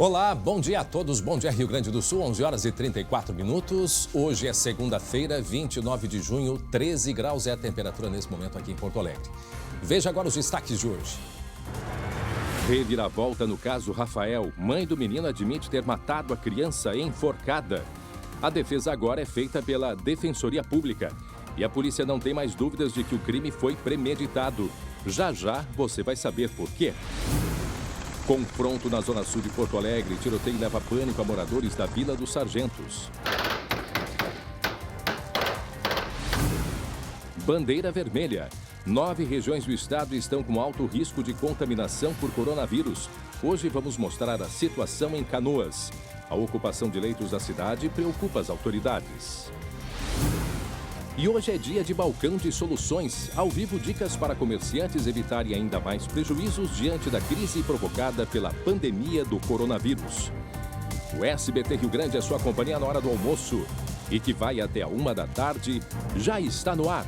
Olá, bom dia a todos, bom dia Rio Grande do Sul, 11 horas e 34 minutos. Hoje é segunda-feira, 29 de junho, 13 graus é a temperatura nesse momento aqui em Porto Alegre. Veja agora os destaques de hoje. Reviravolta no caso Rafael. Mãe do menino admite ter matado a criança enforcada. A defesa agora é feita pela Defensoria Pública. E a polícia não tem mais dúvidas de que o crime foi premeditado. Já já você vai saber por quê. Confronto na zona sul de Porto Alegre. Tiroteio leva pânico a moradores da Vila dos Sargentos. Bandeira vermelha. 9 regiões do estado estão com alto risco de contaminação por coronavírus. Hoje vamos mostrar a situação em Canoas. A ocupação de leitos da cidade preocupa as autoridades. E hoje é dia de balcão de soluções. Ao vivo, dicas para comerciantes evitarem ainda mais prejuízos diante da crise provocada pela pandemia do coronavírus. O SBT Rio Grande é sua companhia na hora do almoço e que vai até a 1 da tarde, já está no ar.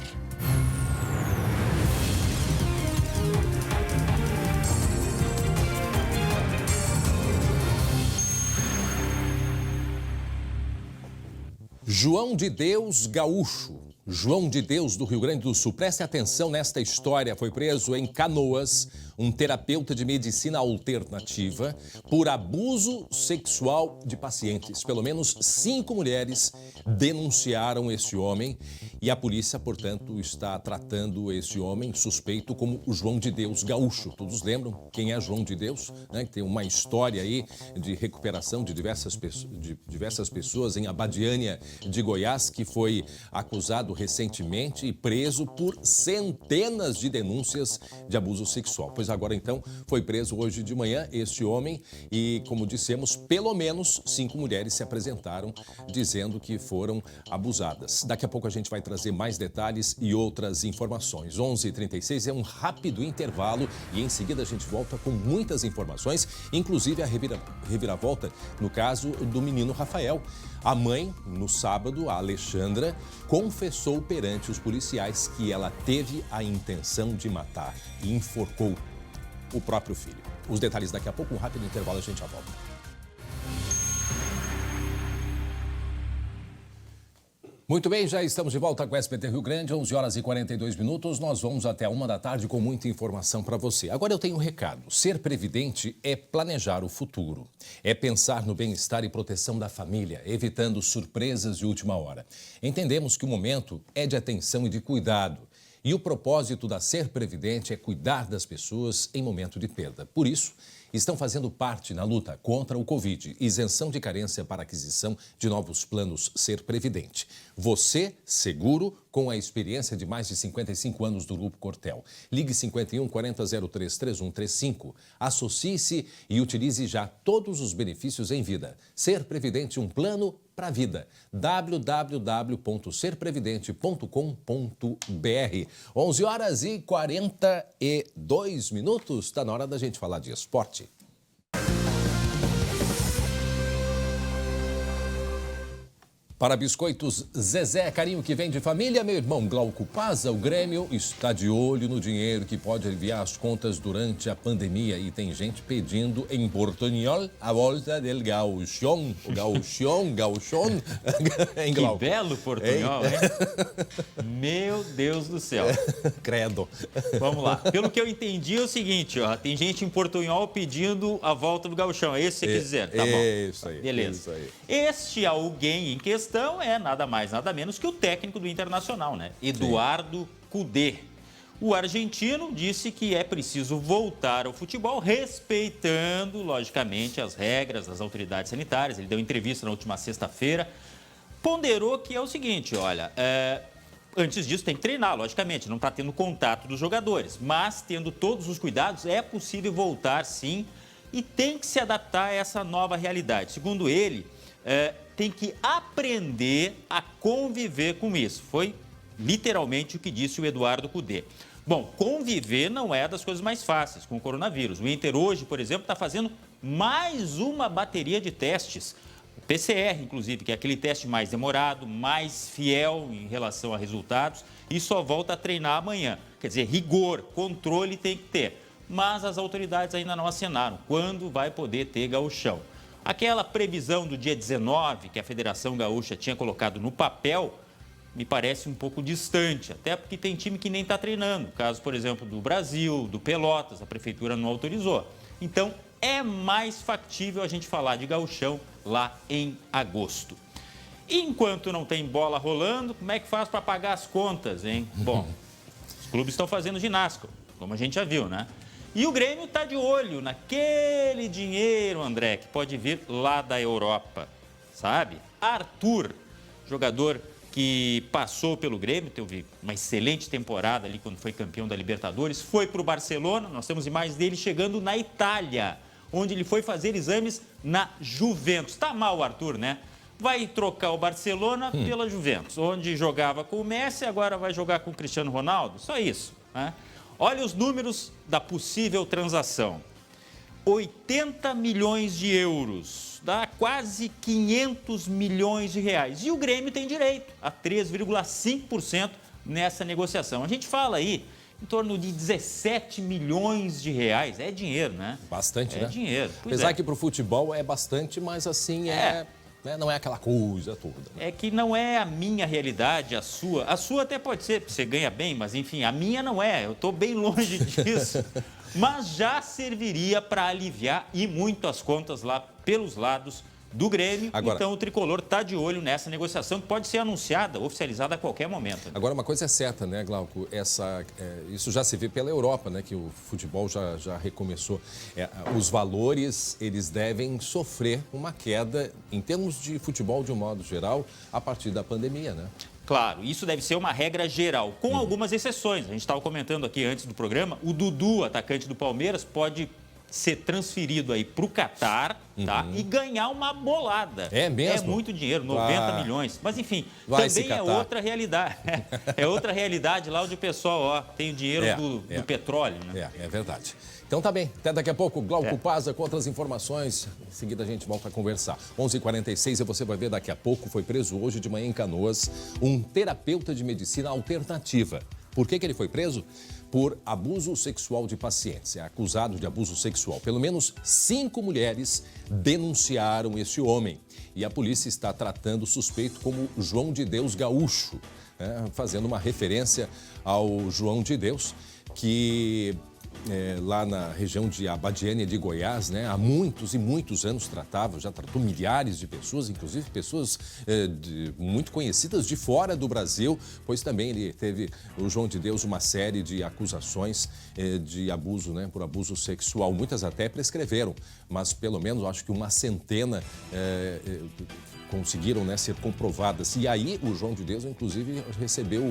João de Deus Gaúcho. João de Deus do Rio Grande do Sul. Preste atenção nesta história. Foi preso em Canoas um terapeuta de medicina alternativa por abuso sexual de pacientes. Pelo menos 5 mulheres denunciaram esse homem e a polícia, portanto, está tratando esse homem suspeito como o João de Deus Gaúcho. Todos lembram quem é João de Deus? Né? Tem uma história aí de recuperação de diversas pessoas em Abadiânia de Goiás, que foi acusado recentemente e preso por centenas de denúncias de abuso sexual. Pois agora, então, foi preso hoje de manhã este homem e, como dissemos, pelo menos 5 mulheres se apresentaram dizendo que foram abusadas. Daqui a pouco a gente vai trazer mais detalhes e outras informações. 11h36 é um rápido intervalo e em seguida a gente volta com muitas informações, inclusive a reviravolta no caso do menino Rafael. A mãe, no sábado, a Alexandra, confessou perante os policiais que ela teve a intenção de matar e enforcou o próprio filho. Os detalhes daqui a pouco, um rápido intervalo, a gente já volta. Muito bem, já estamos de volta com o SBT Rio Grande, 11 horas e 42 minutos. Nós vamos até a 1 da tarde com muita informação para você. Agora eu tenho um recado. Ser previdente é planejar o futuro. É pensar no bem-estar e proteção da família, evitando surpresas de última hora. Entendemos que o momento é de atenção e de cuidado. E o propósito da Ser Previdente é cuidar das pessoas em momento de perda. Por isso, estão fazendo parte na luta contra o Covid, isenção de carência para aquisição de novos planos Ser Previdente. Você, seguro, com a experiência de mais de 55 anos do Grupo Cortel. Ligue 51 40 03 3135. Associe-se e utilize já todos os benefícios em vida. Ser Previdente, um plano para a vida. www.serprevidente.com.br. 11 horas e 42 minutos. Está na hora da gente falar de esporte. Para Biscoitos Zezé, carinho que vem de família, meu irmão Glauco Paza, o Grêmio está de olho no dinheiro que pode aliviar as contas durante a pandemia e tem gente pedindo em portunhol a volta del gauchón, o gauchón, em Glauco. Que belo portunhol, hein? Meu Deus do céu. Credo. Vamos lá. Pelo que eu entendi é o seguinte, ó, tem gente em portunhol pedindo a volta do gauchão, é isso que você quis dizer? Tá bom. Isso aí. Beleza. Isso aí. Este alguém em questão é nada mais, nada menos que o técnico do Internacional, né? Eduardo Cudê. O argentino disse que é preciso voltar ao futebol respeitando, logicamente, as regras das autoridades sanitárias. Ele deu entrevista na última sexta-feira, ponderou que é o seguinte, olha, antes disso tem que treinar, logicamente, não está tendo contato dos jogadores, mas tendo todos os cuidados é possível voltar sim e tem que se adaptar a essa nova realidade. Segundo ele, tem que aprender a conviver com isso. Foi literalmente o que disse o Eduardo Cudê. Bom, conviver não é das coisas mais fáceis com o coronavírus. O Inter hoje, por exemplo, está fazendo mais uma bateria de testes. O PCR, inclusive, que é aquele teste mais demorado, mais fiel em relação a resultados e só volta a treinar amanhã. Quer dizer, rigor, controle tem que ter. Mas as autoridades ainda não assinaram quando vai poder ter gauchão. Aquela previsão do dia 19, que a Federação Gaúcha tinha colocado no papel, me parece um pouco distante, até porque tem time que nem está treinando. Caso, por exemplo, do Brasil, do Pelotas, a Prefeitura não autorizou. Então, é mais factível a gente falar de gauchão lá em agosto. Enquanto não tem bola rolando, como é que faz para pagar as contas, hein? Bom, os clubes estão fazendo ginástica, como a gente já viu, né? E o Grêmio está de olho naquele dinheiro, André, que pode vir lá da Europa, sabe? Arthur, jogador que passou pelo Grêmio, teve uma excelente temporada ali quando foi campeão da Libertadores, foi para o Barcelona, nós temos imagens dele chegando na Itália, onde ele foi fazer exames na Juventus. Tá mal o Arthur, né? Vai trocar o Barcelona pela Juventus, onde jogava com o Messi, agora vai jogar com o Cristiano Ronaldo, só isso, né? Olha os números da possível transação. 80 milhões de euros, dá quase 500 milhões de reais. E o Grêmio tem direito a 3,5% nessa negociação. A gente fala aí em torno de 17 milhões de reais. É dinheiro, né? Bastante, né? É dinheiro. Apesar que para o futebol é bastante, mas assim né, não é aquela coisa toda. Né? É que não é a minha realidade, a sua. A sua até pode ser, você ganha bem, mas enfim, a minha não é. Eu estou bem longe disso. Mas já serviria para aliviar e muito as contas lá pelos lados do Grêmio. Agora, então o Tricolor está de olho nessa negociação que pode ser anunciada, oficializada a qualquer momento. Agora, uma coisa é certa, né, Glauco? Isso já se vê pela Europa, né? Que o futebol já recomeçou. Os valores, eles devem sofrer uma queda em termos de futebol de um modo geral a partir da pandemia, né? Claro, isso deve ser uma regra geral, com algumas exceções. A gente estava comentando aqui antes do programa, o Dudu, atacante do Palmeiras, pode ser transferido aí para o Catar, tá? E ganhar uma bolada. É mesmo? É muito dinheiro, 90 milhões. Mas, enfim, também é outra realidade. É outra realidade lá onde o pessoal tem o dinheiro do petróleo, né? É verdade. Então tá bem, até daqui a pouco, Glauco Paza com outras informações. Em seguida a gente volta a conversar. 11h46 e você vai ver daqui a pouco, foi preso hoje de manhã em Canoas um terapeuta de medicina alternativa. Por que ele foi preso? Por abuso sexual de pacientes. É acusado de abuso sexual. Pelo menos 5 mulheres denunciaram esse homem. E a polícia está tratando o suspeito como João de Deus Gaúcho, fazendo uma referência ao João de Deus, que lá na região de Abadiânia de Goiás, né, há muitos e muitos anos já tratou milhares de pessoas, inclusive pessoas muito conhecidas de fora do Brasil, pois também ele teve, o João de Deus, uma série de acusações de abuso, né, por abuso sexual. Muitas até prescreveram, mas pelo menos acho que uma centena conseguiram, né, ser comprovadas. E aí o João de Deus, inclusive, recebeu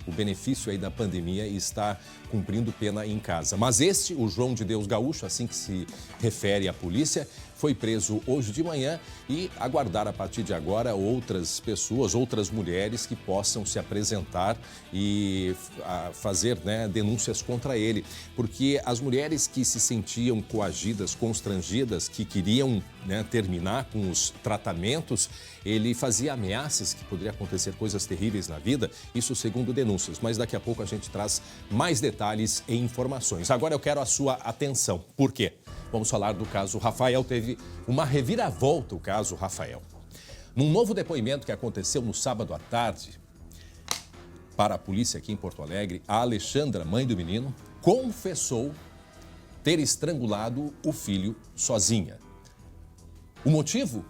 o benefício aí da pandemia e está cumprindo pena em casa. Mas o João de Deus Gaúcho, assim que se refere à polícia, foi preso hoje de manhã e aguardar a partir de agora outras pessoas, outras mulheres que possam se apresentar e fazer, né, denúncias contra ele. Porque as mulheres que se sentiam coagidas, constrangidas, que queriam, né, terminar com os tratamentos, ele fazia ameaças que poderia acontecer coisas terríveis na vida, isso segundo denúncias. Mas daqui a pouco a gente traz mais detalhes e informações. Agora eu quero a sua atenção. Por quê? Vamos falar do caso Rafael. Teve uma reviravolta o caso Rafael. Num novo depoimento que aconteceu no sábado à tarde, para a polícia aqui em Porto Alegre, a Alexandra, mãe do menino, confessou ter estrangulado o filho sozinha. O motivo?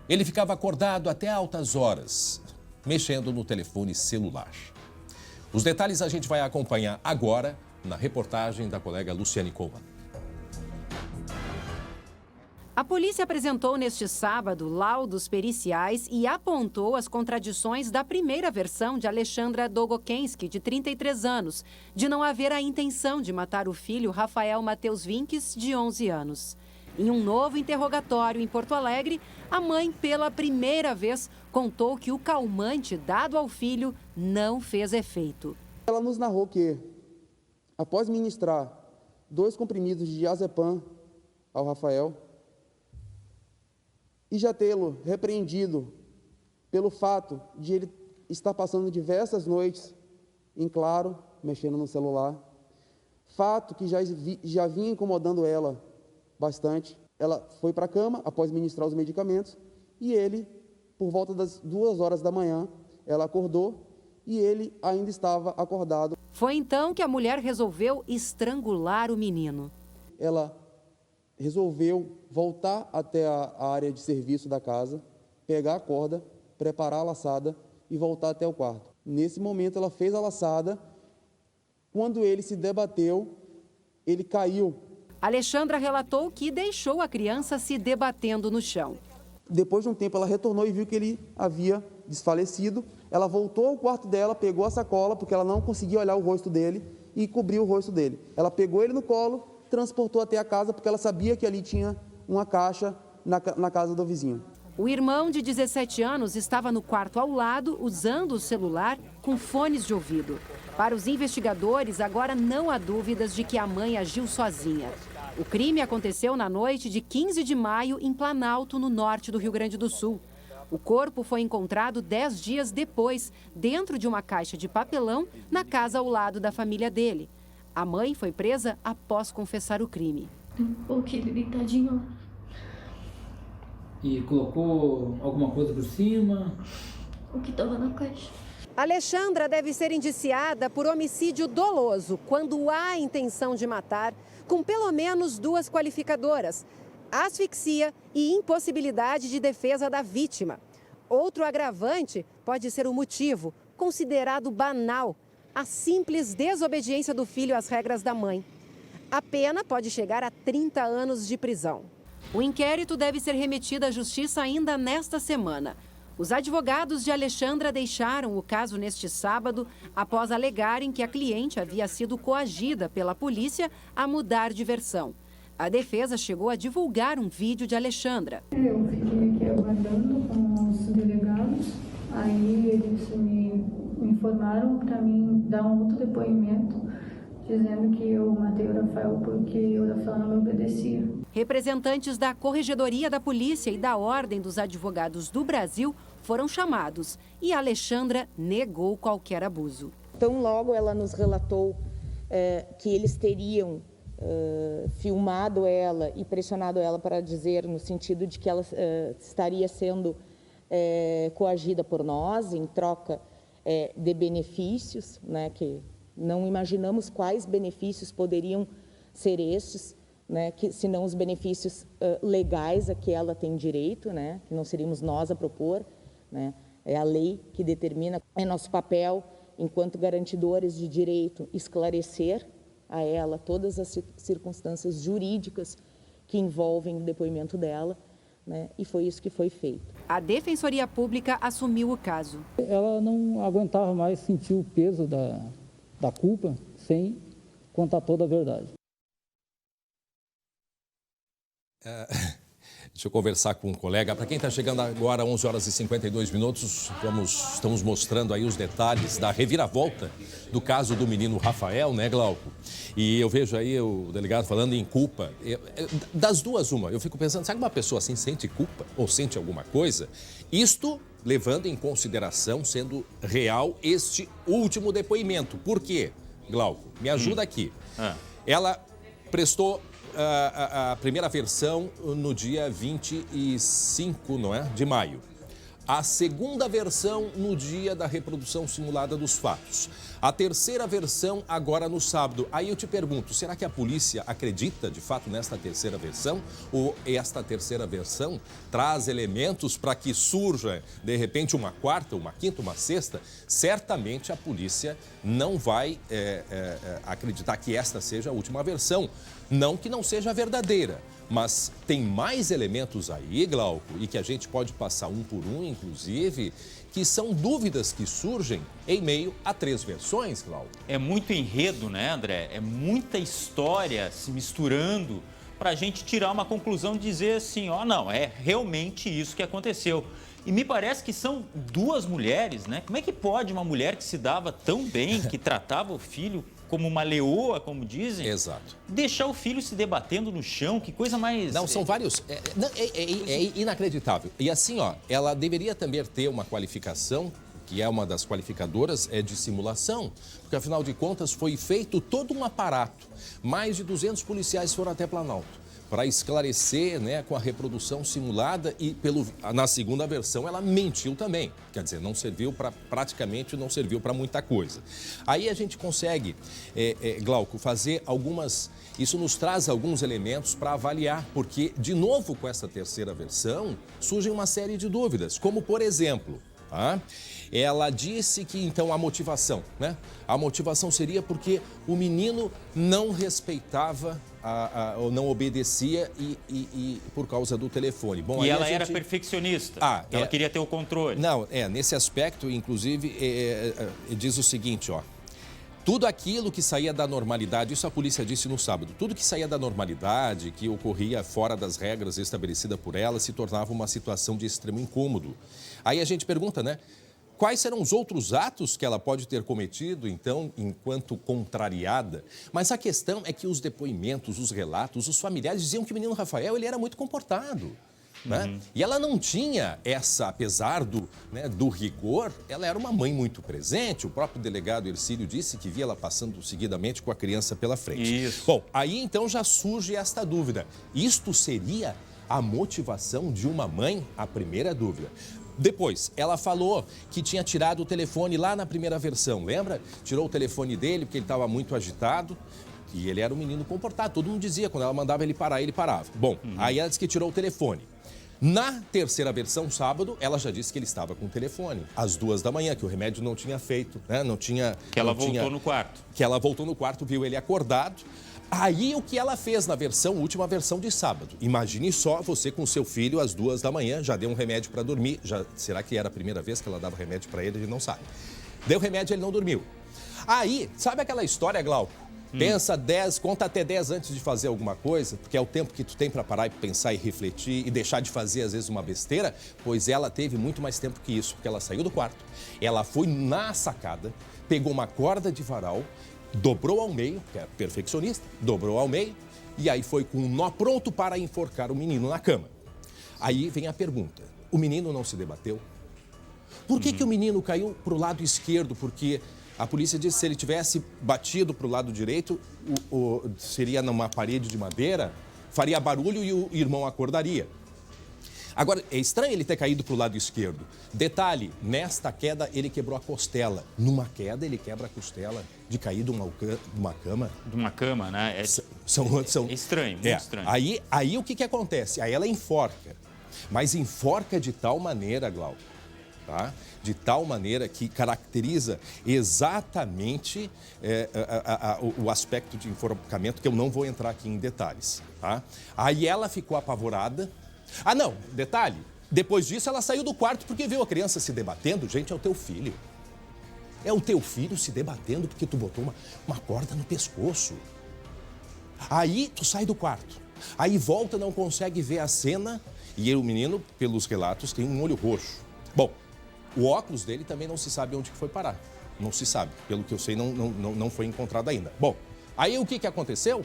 Ele ficava acordado até altas horas, mexendo no telefone celular. Os detalhes a gente vai acompanhar agora na reportagem da colega Luciane Coleman. A polícia apresentou neste sábado laudos periciais e apontou as contradições da primeira versão de Alexandra Dogokensky, de 33 anos, de não haver a intenção de matar o filho Rafael Matheus Vinques, de 11 anos. Em um novo interrogatório em Porto Alegre, a mãe, pela primeira vez, contou que o calmante dado ao filho não fez efeito. Ela nos narrou que, após ministrar 2 comprimidos de diazepam ao Rafael, e já tê-lo repreendido pelo fato de ele estar passando diversas noites em claro, mexendo no celular, fato que já vinha incomodando ela bastante, Ela foi para a cama após ministrar os medicamentos e ele, por volta das 2 horas da manhã, ela acordou e ele ainda estava acordado. Foi então que a mulher resolveu estrangular o menino. Ela resolveu voltar até a área de serviço da casa, pegar a corda, preparar a laçada e voltar até o quarto. Nesse momento, ela fez a laçada. Quando ele se debateu, ele caiu. Alexandra relatou que deixou a criança se debatendo no chão. Depois de um tempo, ela retornou e viu que ele havia desfalecido. Ela voltou ao quarto dela, pegou a sacola, porque ela não conseguia olhar o rosto dele, e cobriu o rosto dele. Ela pegou ele no colo, transportou até a casa, porque ela sabia que ali tinha uma caixa na casa do vizinho. O irmão de 17 anos estava no quarto ao lado, usando o celular com fones de ouvido. Para os investigadores, agora não há dúvidas de que a mãe agiu sozinha. O crime aconteceu na noite de 15 de maio em Planalto, no norte do Rio Grande do Sul. O corpo foi encontrado 10 dias depois, dentro de uma caixa de papelão, na casa ao lado da família dele. A mãe foi presa após confessar o crime. Coloquei ele deitadinho lá. E colocou alguma coisa por cima? O que estava na caixa. Alexandra deve ser indiciada por homicídio doloso, quando há intenção de matar, com pelo menos 2 qualificadoras: asfixia e impossibilidade de defesa da vítima. Outro agravante pode ser o motivo, considerado banal, a simples desobediência do filho às regras da mãe. A pena pode chegar a 30 anos de prisão. O inquérito deve ser remetido à Justiça ainda nesta semana. Os advogados de Alexandra deixaram o caso neste sábado após alegarem que a cliente havia sido coagida pela polícia a mudar de versão. A defesa chegou a divulgar um vídeo de Alexandra. Eu fiquei aqui aguardando com os delegados, aí eles me informaram para mim dar um outro depoimento, dizendo que eu matei o Rafael porque o Rafael não me obedecia. Representantes da Corregedoria da Polícia e da Ordem dos Advogados do Brasil foram chamados e Alexandra negou qualquer abuso. Tão logo ela nos relatou que eles teriam filmado ela e pressionado ela para dizer no sentido de que ela estaria sendo coagida por nós em troca de benefícios, né, que não imaginamos quais benefícios poderiam ser estes, né, que, se não os benefícios legais a que ela tem direito, né, que não seríamos nós a propor, né, é a lei que determina, é nosso papel, enquanto garantidores de direito, esclarecer a ela todas as circunstâncias jurídicas que envolvem o depoimento dela, né, e foi isso que foi feito. A Defensoria Pública assumiu o caso. Ela não aguentava mais sentir o peso da culpa sem contar toda a verdade. Deixa eu conversar com um colega. Para quem está chegando agora, 11 horas e 52 minutos, estamos mostrando aí os detalhes da reviravolta do caso do menino Rafael, né, Glauco? E eu vejo aí o delegado falando em culpa. Das duas, uma. Eu fico pensando, será que uma pessoa assim sente culpa ou sente alguma coisa? Isto levando em consideração, sendo real, este último depoimento. Por quê, Glauco? Me ajuda aqui. Ela prestou a primeira versão no dia 25, não é? De maio. A segunda versão no dia da reprodução simulada dos fatos. A terceira versão agora no sábado. Aí eu te pergunto, será que a polícia acredita de fato nesta terceira versão? Ou esta terceira versão traz elementos para que surja de repente uma quarta, uma quinta, uma sexta? Certamente a polícia não vai acreditar que esta seja a última versão. Não que não seja verdadeira, mas tem mais elementos aí, Glauco, e que a gente pode passar um por um, inclusive, que são dúvidas que surgem em meio a 3 versões, Glauco. É muito enredo, né, André? É muita história se misturando para a gente tirar uma conclusão e dizer assim, ó, não, é realmente isso que aconteceu. E me parece que são 2 mulheres, né? Como é que pode uma mulher que se dava tão bem, que tratava o filho como uma leoa, como dizem, exato, deixar o filho se debatendo no chão? Que coisa mais... Não, são vários... É inacreditável. E assim, ó, ela deveria também ter uma qualificação, que é uma das qualificadoras, de simulação, porque afinal de contas foi feito todo um aparato. Mais de 200 policiais foram até Planalto. para esclarecer, né, com a reprodução simulada e na segunda versão ela mentiu também. Quer dizer, não serviu para praticamente não serviu para muita coisa. Aí a gente consegue, Glauco, fazer algumas... Isso nos traz alguns elementos para avaliar, porque, de novo, com essa terceira versão, surgem uma série de dúvidas, como, por exemplo... Ela disse que, então, a motivação, né? A motivação seria porque o menino não respeitava ou não obedecia e por causa do telefone. Bom, e ela era perfeccionista, ela queria ter o controle. Não, nesse aspecto, inclusive, diz o seguinte, ó. Tudo aquilo que saía da normalidade, isso a polícia disse no sábado, tudo que saía da normalidade, que ocorria fora das regras estabelecidas por ela, se tornava uma situação de extremo incômodo. Aí a gente pergunta, né? Quais serão os outros atos que ela pode ter cometido, então, enquanto contrariada? Mas a questão é que os depoimentos, os relatos, os familiares diziam que o menino Rafael ele era muito comportado. Né? E ela não tinha apesar do rigor, ela era uma mãe muito presente. O próprio delegado Ercílio disse que via ela passando seguidamente com a criança pela frente. Isso. Bom, aí então já surge esta dúvida. Isto seria a motivação de uma mãe? A primeira dúvida. Depois, ela falou que tinha tirado o telefone lá na primeira versão, lembra? Tirou o telefone dele porque ele estava muito agitado. E ele era um menino comportado, todo mundo dizia, quando ela mandava ele parar, ele parava. Bom, aí ela disse que tirou o telefone. Na terceira versão, sábado, ela já disse que ele estava com o telefone, às 2 da manhã, que o remédio não tinha feito, né? Que ela voltou no quarto. Que ela voltou no quarto, viu ele acordado. Aí, o que ela fez na última versão de sábado? Imagine só você com seu filho às 2 da manhã, já deu um remédio para dormir. Será que era a primeira vez que ela dava remédio para ele? Ele não sabe. Deu remédio, ele não dormiu. Aí, sabe aquela história, Glauco? Pensa 10, conta até 10 antes de fazer alguma coisa, porque é o tempo que tu tem para parar e pensar e refletir e deixar de fazer, às vezes, uma besteira. Pois ela teve muito mais tempo que isso, porque ela saiu do quarto, ela foi na sacada, pegou uma corda de varal, dobrou ao meio, que é perfeccionista, dobrou ao meio, e aí foi com um nó pronto para enforcar o menino na cama. Aí vem a pergunta, o menino não se debateu? Por que que o menino caiu para o lado esquerdo? Porque... a polícia disse que se ele tivesse batido para o lado direito, seria numa parede de madeira, faria barulho e o irmão acordaria. Agora, é estranho ele ter caído para o lado esquerdo. Detalhe, nesta queda ele quebrou a costela. Numa queda ele quebra a costela de cair de uma cama. De uma cama, né? É estranho, muito estranho. Aí o que acontece? Aí ela enforca. Mas enforca de tal maneira, Glauco, tá? De tal maneira que caracteriza exatamente o aspecto de enforcamento, que eu não vou entrar aqui em detalhes. Tá? Aí ela ficou apavorada. Ah, não, detalhe, depois disso ela saiu do quarto porque viu a criança se debatendo. Gente, é o teu filho. É o teu filho se debatendo porque tu botou uma corda no pescoço. Aí tu sai do quarto. Aí volta, não consegue ver a cena e o menino, pelos relatos, tem um olho roxo. Bom, o óculos dele também não se sabe onde que foi parar. Não se sabe. Pelo que eu sei, não foi encontrado ainda. Bom, aí o que aconteceu?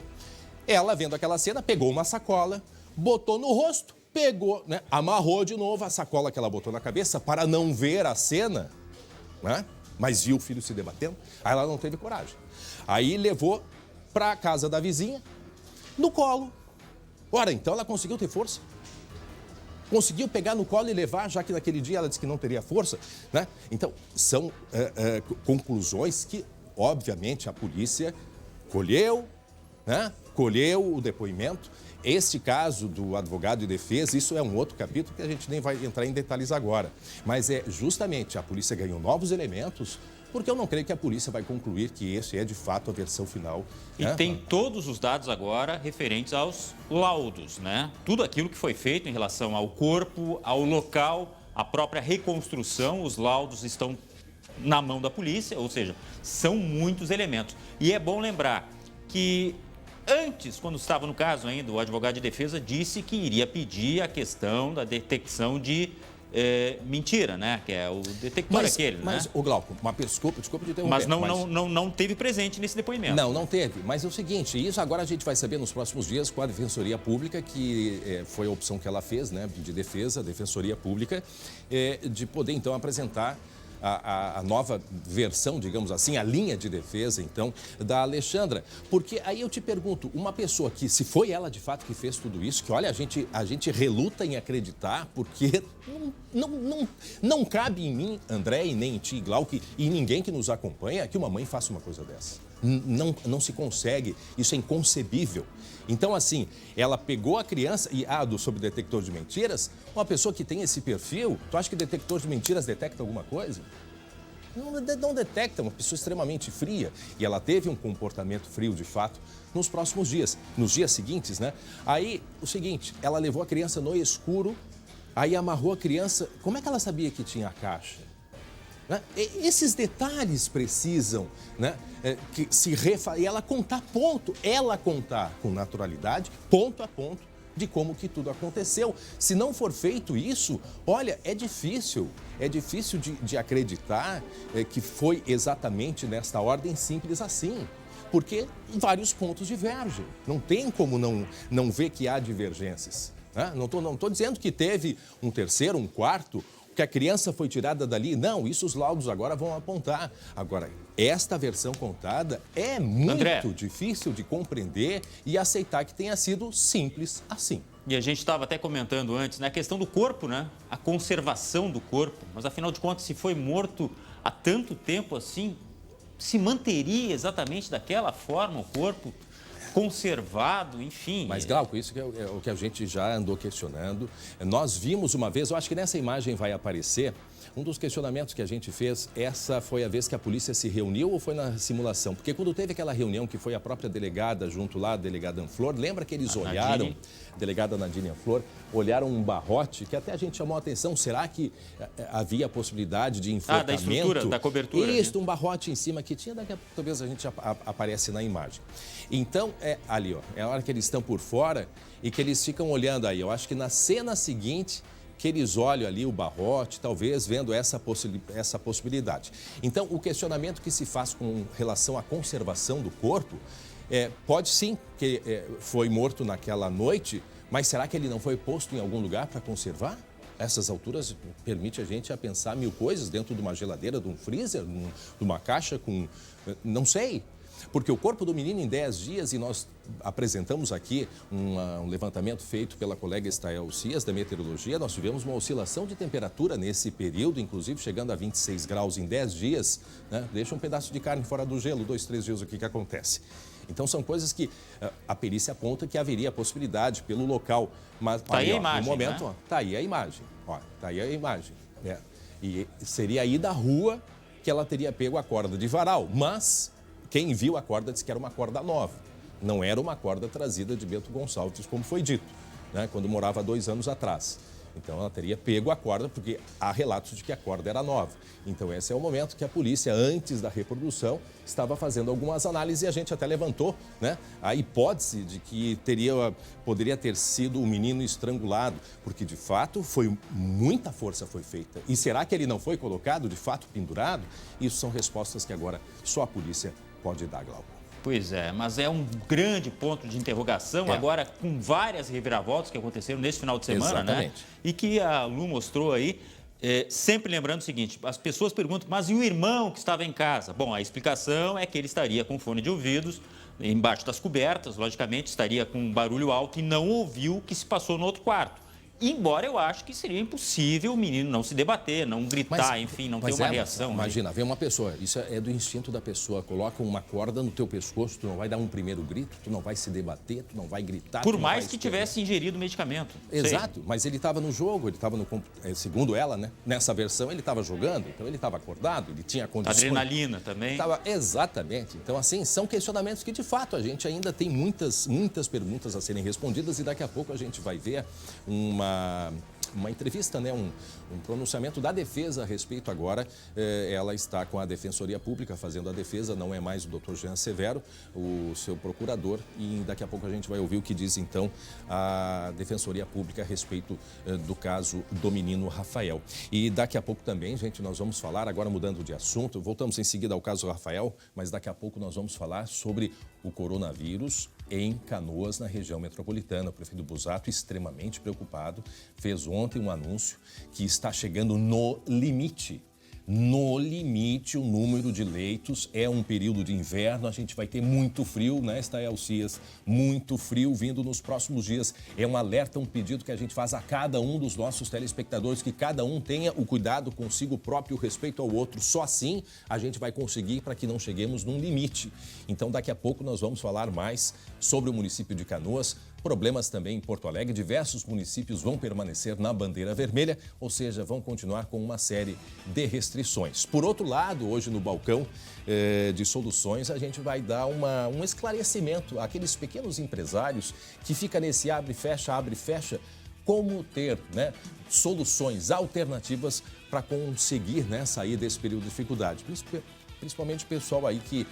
Ela, vendo aquela cena, pegou uma sacola, botou no rosto, pegou, né, amarrou de novo a sacola que ela botou na cabeça para não ver a cena, né? Mas viu o filho se debatendo. Aí ela não teve coragem. Aí levou para a casa da vizinha, no colo. Ora, então ela conseguiu ter força. Conseguiu pegar no colo e levar, já que naquele dia ela disse que não teria força, né? Então, são conclusões que, obviamente, a polícia colheu, né? Colheu o depoimento. Este caso do advogado de defesa, isso é um outro capítulo que a gente nem vai entrar em detalhes agora. Mas justamente a polícia ganhou novos elementos, porque eu não creio que a polícia vai concluir que esse é, de fato, a versão final. E tem todos os dados agora referentes aos laudos, né? Tudo aquilo que foi feito em relação ao corpo, ao local, a própria reconstrução, os laudos estão na mão da polícia, ou seja, são muitos elementos. E é bom lembrar que antes, quando estava no caso ainda, o advogado de defesa disse que iria pedir a questão da detecção de mentira, né? Que é o detector aquele, mas, né? Ô Glauco, desculpa de interromper. Mas não teve presente nesse depoimento. Não teve. Mas é o seguinte, isso agora a gente vai saber nos próximos dias com a Defensoria Pública, que foi a opção que ela fez, né? De defesa, Defensoria Pública, de poder então apresentar a nova versão, digamos assim, a linha de defesa, então, da Alexandra. Porque aí eu te pergunto, uma pessoa que, se foi ela de fato que fez tudo isso, que olha, a gente reluta em acreditar, porque não cabe em mim, André, e nem em ti, Glauco, e ninguém que nos acompanha, que uma mãe faça uma coisa dessa. Não se consegue, isso é inconcebível. Então, assim, ela pegou a criança e, sobre detector de mentiras, uma pessoa que tem esse perfil, tu acha que detector de mentiras detecta alguma coisa? Não detecta, uma pessoa extremamente fria. E ela teve um comportamento frio, de fato, nos próximos dias, nos dias seguintes, né? Aí, o seguinte, ela levou a criança no escuro, aí amarrou a criança. Como é que ela sabia que tinha a caixa? Né? Esses detalhes precisam, né, que e ela contar com naturalidade, ponto a ponto, de como que tudo aconteceu. Se não for feito isso, olha, é difícil de acreditar que foi exatamente nesta ordem simples assim, porque vários pontos divergem. Não tem como não ver que há divergências. Né? Não tô dizendo que teve um terceiro, um quarto, que a criança foi tirada dali. Não, isso os laudos agora vão apontar. Agora, esta versão contada é muito difícil de compreender e aceitar que tenha sido simples assim. E a gente estava até comentando antes, né, a questão do corpo, né? A conservação do corpo. Mas, afinal de contas, se foi morto há tanto tempo assim, se manteria exatamente daquela forma o corpo conservado, enfim. Mas, Glauco, isso que é o que a gente já andou questionando. Nós vimos uma vez, eu acho que nessa imagem vai aparecer, um dos questionamentos que a gente fez, essa foi a vez que a polícia se reuniu ou foi na simulação? Porque quando teve aquela reunião que foi a própria delegada junto lá, a delegada Anflor, lembra que eles olharam, delegada Nadine Anflor, olharam um barrote, que até a gente chamou a atenção, será que havia a possibilidade de enforcamento? Da estrutura, da cobertura. Isso, um barrote em cima que tinha, daqui a pouco talvez a gente aparece na imagem. Então, ali, ó, é a hora que eles estão por fora e que eles ficam olhando aí. Eu acho que na cena seguinte, que eles olham ali o barrote, talvez vendo essa possibilidade. Então, o questionamento que se faz com relação à conservação do corpo, pode sim que foi morto naquela noite, mas será que ele não foi posto em algum lugar para conservar? Essas alturas permite a gente a pensar mil coisas dentro de uma geladeira, de um freezer, de uma caixa com... não sei. Porque o corpo do menino em 10 dias, e nós apresentamos aqui um levantamento feito pela colega Estael Cias, da meteorologia, nós tivemos uma oscilação de temperatura nesse período, inclusive chegando a 26 graus em 10 dias, né? Deixa um pedaço de carne fora do gelo, 2, 3 dias, o que acontece? Então são coisas que a perícia aponta que haveria possibilidade pelo local. Mas tá aí a imagem, no momento, né? Tá aí a imagem, tá aí a imagem. E seria aí da rua que ela teria pego a corda de varal, mas... Quem viu a corda disse que era uma corda nova, não era uma corda trazida de Bento Gonçalves, como foi dito, né, quando morava 2 anos atrás. Então, ela teria pego a corda, porque há relatos de que a corda era nova. Então, esse é o momento que a polícia, antes da reprodução, estava fazendo algumas análises e a gente até levantou, né, a hipótese de que poderia ter sido o menino estrangulado, porque, de fato, muita força foi feita. E será que ele não foi colocado, de fato, pendurado? Isso são respostas que agora só a polícia pode dar, Glauco. Pois é, mas é um grande ponto de interrogação, agora com várias reviravoltas que aconteceram nesse final de semana, exatamente, né? E que a Lu mostrou aí, sempre lembrando o seguinte, as pessoas perguntam, mas e o irmão que estava em casa? Bom, a explicação é que ele estaria com fone de ouvidos, embaixo das cobertas, logicamente, estaria com um barulho alto e não ouviu o que se passou no outro quarto. Embora eu acho que seria impossível o menino não se debater, não gritar, enfim, não ter uma reação. Imagina, vem uma pessoa, isso é do instinto da pessoa, coloca uma corda no teu pescoço, tu não vai dar um primeiro grito, tu não vai se debater, tu não vai gritar. Por mais que tivesse ingerido medicamento. Exato, mas ele estava no jogo, ele estava segundo ela, né? Nessa versão ele estava jogando, então ele estava acordado, ele tinha condições. Adrenalina também. Exatamente. Então, assim, são questionamentos que, de fato, a gente ainda tem muitas perguntas a serem respondidas e daqui a pouco a gente vai ver uma entrevista, né? um pronunciamento da defesa a respeito agora. Ela está com a Defensoria Pública fazendo a defesa, não é mais o Dr. Jean Severo, o seu procurador, e daqui a pouco a gente vai ouvir o que diz, então, a Defensoria Pública a respeito do caso do menino Rafael. E daqui a pouco também, gente, nós vamos falar, agora mudando de assunto, voltamos em seguida ao caso Rafael, mas daqui a pouco nós vamos falar sobre o coronavírus em Canoas, na região metropolitana. O prefeito Busato, extremamente preocupado, fez ontem um anúncio que está chegando no limite no limite o número de leitos. É um período de inverno, a gente vai ter muito frio, né, Estael Cias? Muito frio vindo nos próximos dias. É um alerta, um pedido que a gente faz a cada um dos nossos telespectadores, que cada um tenha o cuidado consigo próprio, o respeito ao outro. Só assim a gente vai conseguir para que não cheguemos num limite. Então, daqui a pouco nós vamos falar mais sobre o município de Canoas. Problemas também em Porto Alegre. Diversos municípios vão permanecer na bandeira vermelha, ou seja, vão continuar com uma série de restrições. Por outro lado, hoje no balcão de soluções, a gente vai dar um esclarecimento àqueles pequenos empresários que ficam nesse abre e fecha, como ter, né, soluções alternativas para conseguir, né, sair desse período de dificuldade. Principalmente o pessoal aí que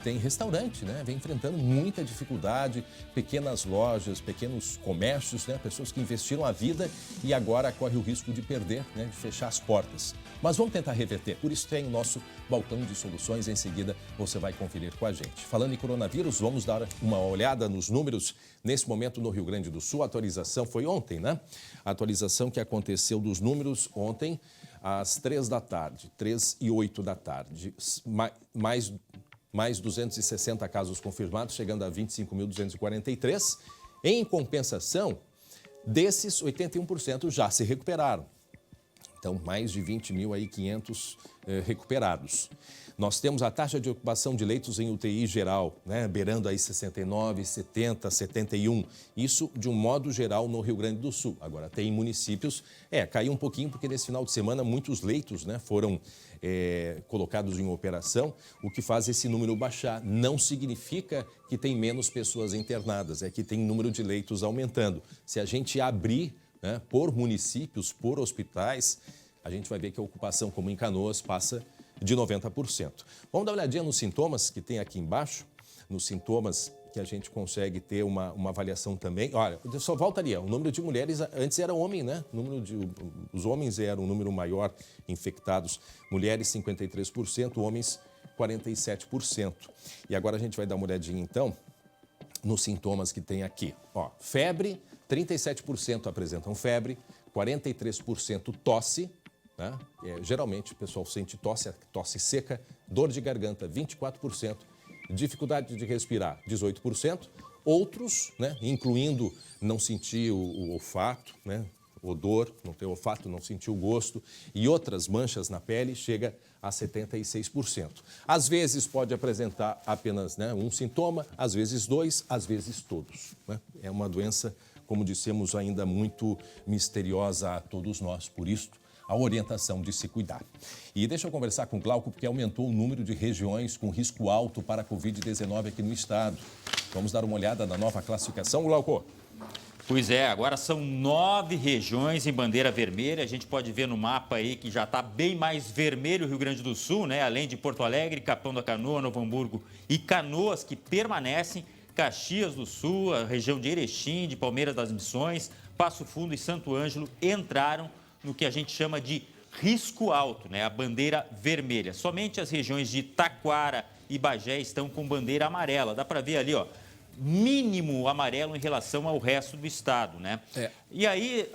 tem restaurante, né? Vem enfrentando muita dificuldade, pequenas lojas, pequenos comércios, né? Pessoas que investiram a vida e agora corre o risco de perder, né? De fechar as portas. Mas vamos tentar reverter. Por isso tem o nosso balcão de soluções. Em seguida você vai conferir com a gente. Falando em coronavírus, vamos dar uma olhada nos números. Nesse momento no Rio Grande do Sul, a atualização foi ontem, né? A atualização que aconteceu dos números ontem, às 3 da tarde, 3 e 8 da tarde, mais 260 casos confirmados, chegando a 25.243. Em compensação, desses, 81% já se recuperaram. Então, mais de 20.500 recuperados. Nós temos a taxa de ocupação de leitos em UTI geral, né, beirando aí 69, 70, 71. Isso de um modo geral no Rio Grande do Sul. Agora, tem municípios, caiu um pouquinho porque nesse final de semana muitos leitos, né, foram colocados em operação, o que faz esse número baixar. Não significa que tem menos pessoas internadas, é que tem número de leitos aumentando. Se a gente abrir, né, por municípios, por hospitais, a gente vai ver que a ocupação, como em Canoas, passa de 90%. Vamos dar uma olhadinha nos sintomas que tem aqui embaixo, nos sintomas que a gente consegue ter uma avaliação também. Olha, eu só voltaria, o número de mulheres antes era homem, né? Os homens eram um número maior infectados, mulheres 53%, homens 47%. E agora a gente vai dar uma olhadinha então nos sintomas que tem aqui. Ó, febre, 37% apresentam febre, 43% tosse, né? Geralmente o pessoal sente tosse seca, dor de garganta, 24%, dificuldade de respirar, 18%, outros, né, incluindo não sentir o olfato, né, odor, não ter olfato, não sentir o gosto e outras manchas na pele, chega a 76%. Às vezes pode apresentar apenas, né, um sintoma, às vezes dois, às vezes todos, né? É uma doença, como dissemos, ainda muito misteriosa a todos nós, por isso a orientação de se cuidar. E deixa eu conversar com o Glauco, porque aumentou o número de regiões com risco alto para a Covid-19 aqui no estado. Vamos dar uma olhada na nova classificação, Glauco? Pois é, agora são 9 regiões em bandeira vermelha. A gente pode ver no mapa aí que já está bem mais vermelho o Rio Grande do Sul, né? Além de Porto Alegre, Capão da Canoa, Novo Hamburgo e Canoas, que permanecem. Caxias do Sul, a região de Erechim, de Palmeiras das Missões, Passo Fundo e Santo Ângelo entraram no que a gente chama de risco alto, né? A bandeira vermelha. Somente as regiões de Taquara e Bagé estão com bandeira amarela. Dá para ver ali, ó, mínimo amarelo em relação ao resto do estado, né? E aí,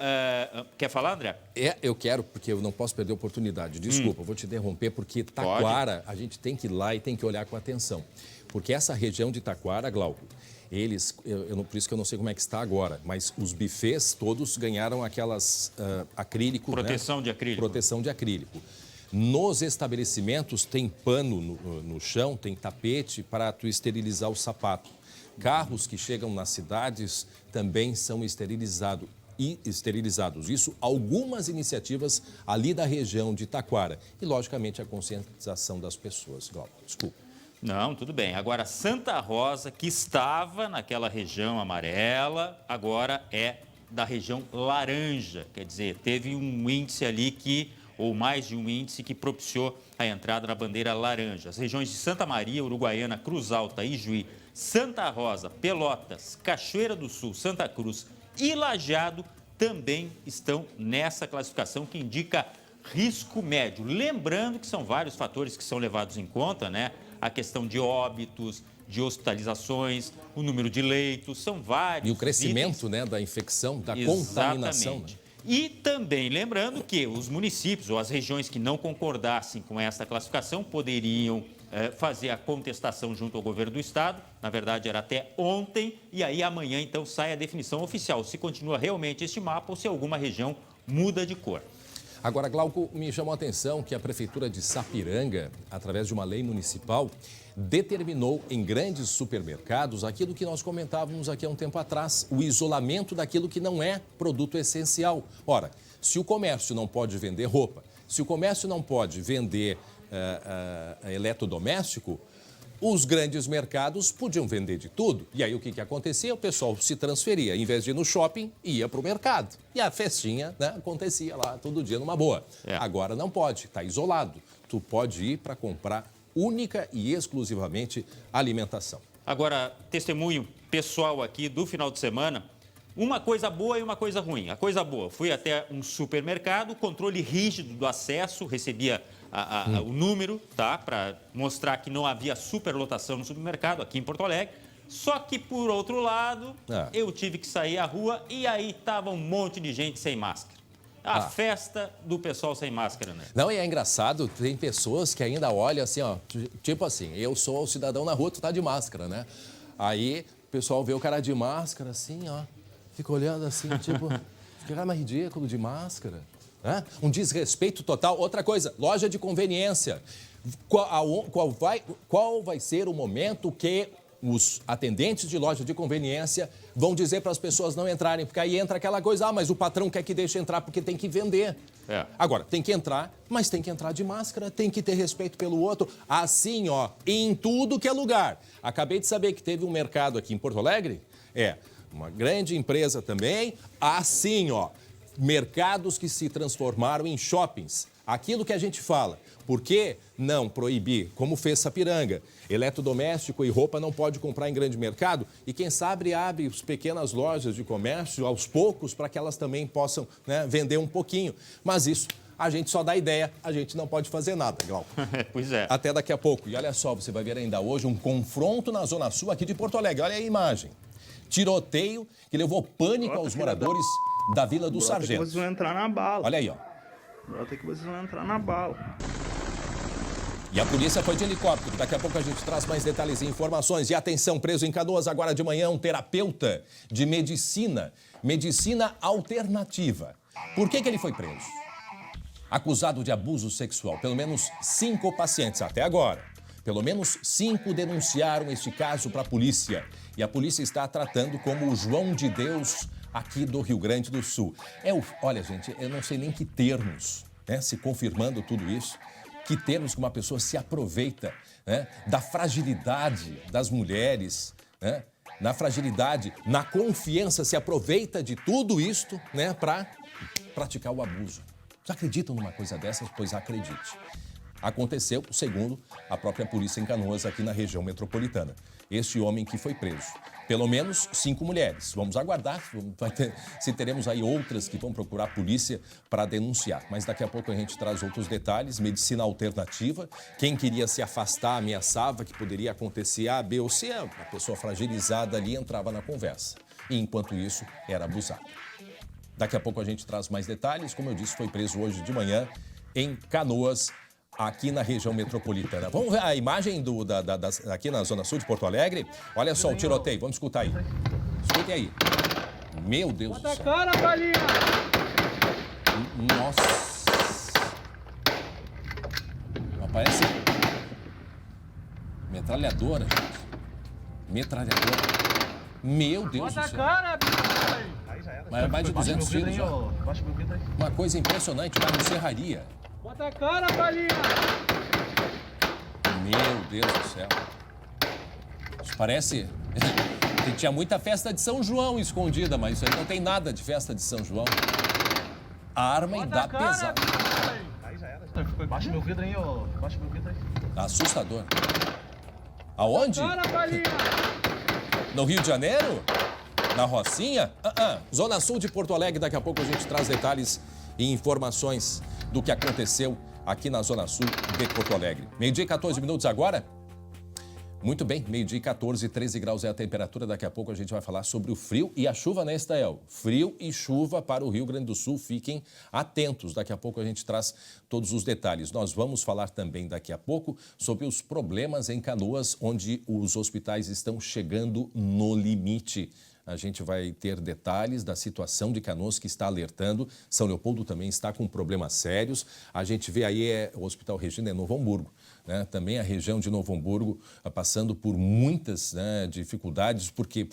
quer falar, André? Eu quero, porque eu não posso perder a oportunidade. Desculpa, vou te interromper, porque Taquara, a gente tem que ir lá e tem que olhar com atenção. Porque essa região de Taquara, Glauco, eles, por isso que eu não sei como é que está agora, mas os bufês todos ganharam aquelas acrílico, proteção, né? De acrílico. Proteção de acrílico. Nos estabelecimentos tem pano no chão, tem tapete para tu esterilizar o sapato. Carros que chegam nas cidades também são esterilizados. Isso, algumas iniciativas ali da região de Taquara. E, logicamente, a conscientização das pessoas. Glauco, desculpa. Não, tudo bem. Agora, Santa Rosa, que estava naquela região amarela, agora é da região laranja. Quer dizer, teve um índice ali ou mais de um índice que propiciou a entrada na bandeira laranja. As regiões de Santa Maria, Uruguaiana, Cruz Alta, Ijuí, Santa Rosa, Pelotas, Cachoeira do Sul, Santa Cruz e Lajeado também estão nessa classificação que indica risco médio. Lembrando que são vários fatores que são levados em conta, né? A questão de óbitos, de hospitalizações, o número de leitos, são vários. E o crescimento, né, da infecção, da contaminação. Né? E também lembrando que os municípios ou as regiões que não concordassem com essa classificação poderiam fazer a contestação junto ao governo do estado. Na verdade, era até ontem, e aí amanhã, então, sai a definição oficial, se continua realmente este mapa ou se alguma região muda de cor. Agora, Glauco, me chamou a atenção que a Prefeitura de Sapiranga, através de uma lei municipal, determinou em grandes supermercados aquilo que nós comentávamos aqui há um tempo atrás, o isolamento daquilo que não é produto essencial. Ora, se o comércio não pode vender roupa, se o comércio não pode vender eletrodoméstico, os grandes mercados podiam vender de tudo. E aí o que acontecia? O pessoal se transferia. Em vez de ir no shopping, ia para o mercado. E a festinha, né, acontecia lá todo dia numa boa. Agora não pode, está isolado. Tu pode ir para comprar única e exclusivamente alimentação. Agora, testemunho pessoal aqui do final de semana, uma coisa boa e uma coisa ruim. A coisa boa, fui até um supermercado, controle rígido do acesso, recebia o número, tá, para mostrar que não havia superlotação no supermercado aqui em Porto Alegre. Só que, por outro lado, eu tive que sair à rua e aí estava um monte de gente sem máscara. A festa do pessoal sem máscara, né? Não, e é engraçado, tem pessoas que ainda olham assim, ó, tipo assim, eu sou o cidadão na rua, tu tá de máscara, né? Aí o pessoal vê o cara de máscara assim, ó, fica olhando assim, tipo, que cara mais ridículo de máscara. Um desrespeito total. Outra coisa, loja de conveniência. Qual vai ser o momento que os atendentes de loja de conveniência vão dizer para as pessoas não entrarem? Porque aí entra aquela coisa, mas o patrão quer que deixe entrar porque tem que vender. Agora, tem que entrar, mas tem que entrar de máscara, tem que ter respeito pelo outro. Assim, ó, em tudo que é lugar. Acabei de saber que teve um mercado aqui em Porto Alegre, uma grande empresa também, assim, ó, mercados que se transformaram em shoppings. Aquilo que a gente fala, por que não proibir, como fez Sapiranga, eletrodoméstico e roupa não pode comprar em grande mercado? E quem sabe abre as pequenas lojas de comércio aos poucos para que elas também possam, né, vender um pouquinho. Mas isso a gente só dá ideia, a gente não pode fazer nada, Glauco. Pois é. Até daqui a pouco. E olha só, você vai ver ainda hoje um confronto na Zona Sul aqui de Porto Alegre. Olha aí a imagem. Tiroteio que levou pânico aos moradores da Vila do Sargento. Vocês vão entrar na bala. Olha aí, ó. Brota que vocês vão entrar na bala. E a polícia foi de helicóptero. Daqui a pouco a gente traz mais detalhes e informações. E atenção, preso em Canoas agora de manhã, um terapeuta de medicina alternativa. Por que ele foi preso? Acusado de abuso sexual. Pelo menos 5 pacientes até agora. Pelo menos 5 denunciaram este caso para a polícia. E a polícia está tratando como o João de Deus aqui do Rio Grande do Sul. Olha, gente, eu não sei nem que termos, né, se confirmando tudo isso, que termos que uma pessoa se aproveita, né, da fragilidade das mulheres, né, na fragilidade, na confiança, se aproveita de tudo isto, né, para praticar o abuso. Vocês acreditam numa coisa dessas? Pois acredite. Aconteceu, segundo a própria polícia em Canoas, aqui na região metropolitana. Este homem que foi preso. Pelo menos 5 mulheres. Vamos aguardar se teremos aí outras que vão procurar a polícia para denunciar. Mas daqui a pouco a gente traz outros detalhes. Medicina alternativa. Quem queria se afastar ameaçava que poderia acontecer A, B ou C. A pessoa fragilizada ali entrava na conversa. E enquanto isso, era abusada. Daqui a pouco a gente traz mais detalhes. Como eu disse, foi preso hoje de manhã em Canoas, aqui na região metropolitana. Vamos ver a imagem aqui na Zona Sul de Porto Alegre? Olha só o tiroteio, vamos escutar aí. Escutem aí. Meu Deus do céu. Bota a cara, galinha! Nossa. Parece metralhadora, gente. Metralhadora. Meu Deus do céu. Bota a cara, bicho! Mas é mais de 200 tiros, ó. Uma coisa impressionante, uma serraria. Bota a cara, galinha! Meu Deus do céu. Isso parece... Tinha muita festa de São João escondida, mas isso aí não tem nada de festa de São João. A arma ainda pesada. Aí já era. Baixa meu vidro aí, ó. Baixa meu vidro aí. Assustador. Aonde? Bota a cara, galinha! No Rio de Janeiro? Na Rocinha? Zona Sul de Porto Alegre. Daqui a pouco a gente traz detalhes e informações do que aconteceu aqui na Zona Sul de Porto Alegre. 12h14 agora. Muito bem, meio-dia e 14, 13 graus é a temperatura. Daqui a pouco a gente vai falar sobre o frio e a chuva, né, Estael? Frio e chuva para o Rio Grande do Sul. Fiquem atentos. Daqui a pouco a gente traz todos os detalhes. Nós vamos falar também daqui a pouco sobre os problemas em Canoas, onde os hospitais estão chegando no limite. A gente vai ter detalhes da situação de Canoas, que está alertando. São Leopoldo também está com problemas sérios. A gente vê aí o Hospital Regina, Novo Hamburgo. Né? Também a região de Novo Hamburgo passando por muitas, né, dificuldades, porque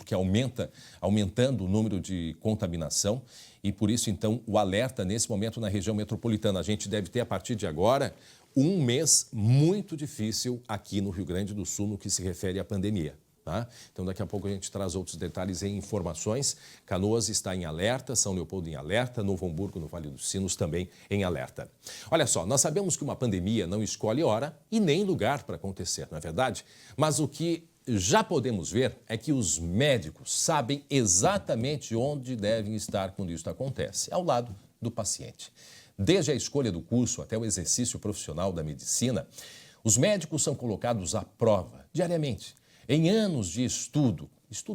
aumentando o número de contaminação. E por isso, então, o alerta nesse momento na região metropolitana. A gente deve ter, a partir de agora, um mês muito difícil aqui no Rio Grande do Sul, no que se refere à pandemia. Tá? Então, daqui a pouco a gente traz outros detalhes e informações. Canoas está em alerta, São Leopoldo em alerta, Novo Hamburgo, no Vale dos Sinos, também em alerta. Olha só, nós sabemos que uma pandemia não escolhe hora e nem lugar para acontecer, não é verdade? Mas o que já podemos ver é que os médicos sabem exatamente onde devem estar quando isso acontece, ao lado do paciente. Desde a escolha do curso até o exercício profissional da medicina, os médicos são colocados à prova diariamente, em anos de estudo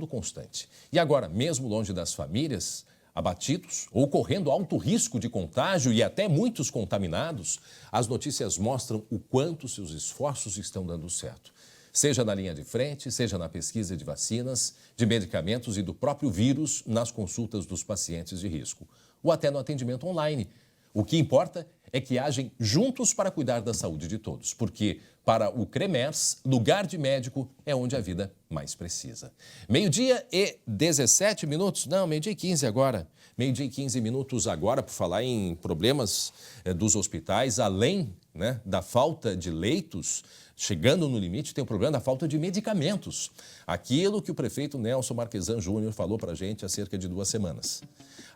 constante. E agora, mesmo longe das famílias, abatidos ou correndo alto risco de contágio e até muitos contaminados, as notícias mostram o quanto seus esforços estão dando certo. Seja na linha de frente, seja na pesquisa de vacinas, de medicamentos e do próprio vírus nas consultas dos pacientes de risco, ou até no atendimento online. O que importa é que agem juntos para cuidar da saúde de todos, porque para o CREMERS, lugar de médico é onde a vida mais precisa. Meio-dia e 17 minutos, não, meio-dia e 15 agora. Meio-dia e 15 minutos agora, por falar em problemas dos hospitais, além, né, da falta de leitos, chegando no limite, tem o problema da falta de medicamentos. Aquilo que o prefeito Nelson Marquesan Júnior falou para a gente há cerca de 2 semanas.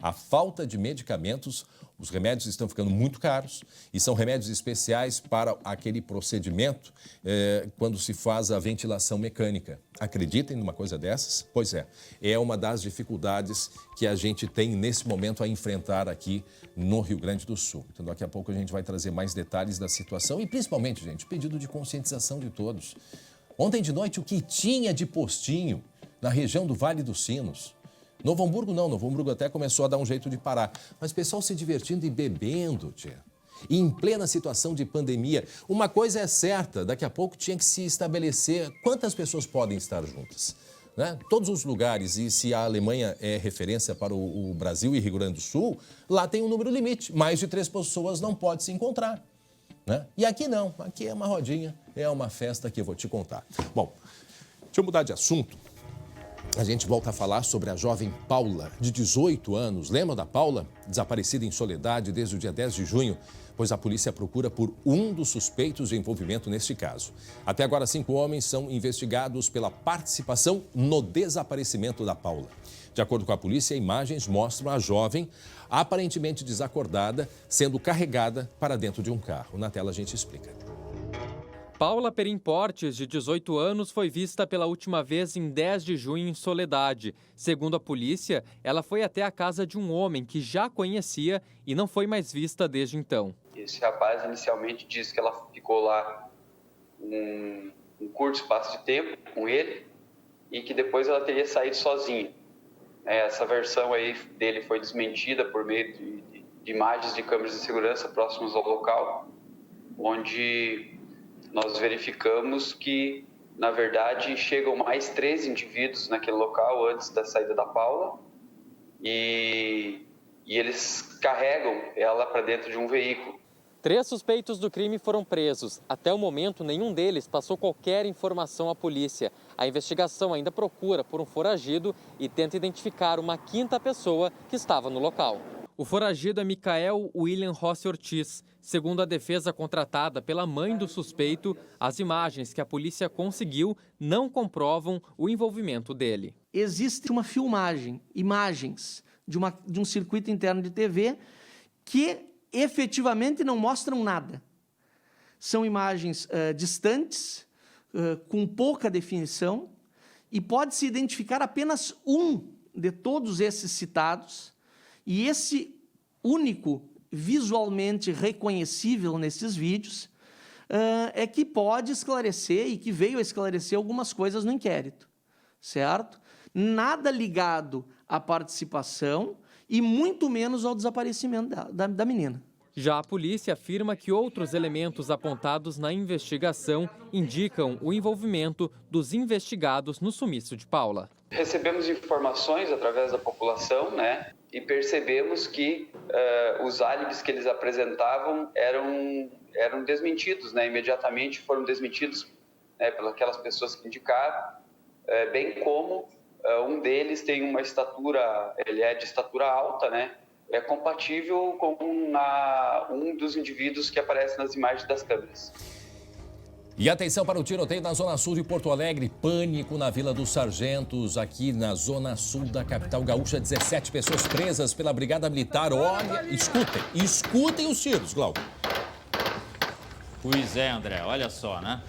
A falta de medicamentos, os remédios estão ficando muito caros e são remédios especiais para aquele procedimento quando se faz a ventilação mecânica. Acreditem numa coisa dessas? Pois é uma das dificuldades que a gente tem nesse momento a enfrentar aqui no Rio Grande do Sul. Então, daqui a pouco a gente vai trazer mais detalhes da situação e, principalmente, gente, pedido de conscientização de todos. Ontem de noite, o que tinha de postinho na região do Vale dos Sinos? Novo Hamburgo não, Novo Hamburgo até começou a dar um jeito de parar. Mas o pessoal se divertindo e bebendo, tia. E em plena situação de pandemia, uma coisa é certa, daqui a pouco tinha que se estabelecer quantas pessoas podem estar juntas. Né? Todos os lugares, e se a Alemanha é referência para o Brasil e Rio Grande do Sul, lá tem um número limite. Mais de 3 pessoas não pode se encontrar. Né? E aqui não, aqui é uma rodinha, é uma festa que eu vou te contar. Bom, deixa eu mudar de assunto. A gente volta a falar sobre a jovem Paula, de 18 anos. Lembra da Paula? Desaparecida em Soledade desde o dia 10 de junho, pois a polícia procura por um dos suspeitos de envolvimento neste caso. Até agora, 5 homens são investigados pela participação no desaparecimento da Paula. De acordo com a polícia, imagens mostram a jovem, aparentemente desacordada, sendo carregada para dentro de um carro. Na tela a gente explica. Paula Perim Portes, de 18 anos, foi vista pela última vez em 10 de junho em Soledade. Segundo a polícia, ela foi até a casa de um homem que já conhecia e não foi mais vista desde então. Esse rapaz inicialmente disse que ela ficou lá um curto espaço de tempo com ele e que depois ela teria saído sozinha. Essa versão aí dele foi desmentida por meio de imagens de câmeras de segurança próximas ao local, onde nós verificamos que, na verdade, chegam mais 3 indivíduos naquele local antes da saída da Paula e eles carregam ela para dentro de um veículo. 3 suspeitos do crime foram presos. Até o momento, nenhum deles passou qualquer informação à polícia. A investigação ainda procura por um foragido e tenta identificar uma 5ª pessoa que estava no local. O foragido é Micael William Rossi Ortiz. Segundo a defesa contratada pela mãe do suspeito, as imagens que a polícia conseguiu não comprovam o envolvimento dele. Existe uma filmagem, imagens de um circuito interno de TV que efetivamente não mostram nada. São imagens distantes, com pouca definição, e pode-se identificar apenas um de todos esses citados, e esse único visualmente reconhecível nesses vídeos é que pode esclarecer e que veio a esclarecer algumas coisas no inquérito, certo? Nada ligado à participação e muito menos ao desaparecimento da menina. Já a polícia afirma que outros elementos apontados na investigação indicam o envolvimento dos investigados no sumiço de Paula. Recebemos informações através da população, né? E percebemos que os álibis que eles apresentavam eram desmentidos, né? Imediatamente foram desmentidos, né, pelas aquelas pessoas que indicaram, bem como um deles tem uma estatura, ele é de estatura alta, né? É compatível com um dos indivíduos que aparece nas imagens das câmeras. E atenção para o tiroteio na Zona Sul de Porto Alegre. Pânico na Vila dos Sargentos, aqui na Zona Sul da capital gaúcha. 17 pessoas presas pela Brigada Militar. Olha, escutem os tiros, Glauco. Pois é, André, olha só, né?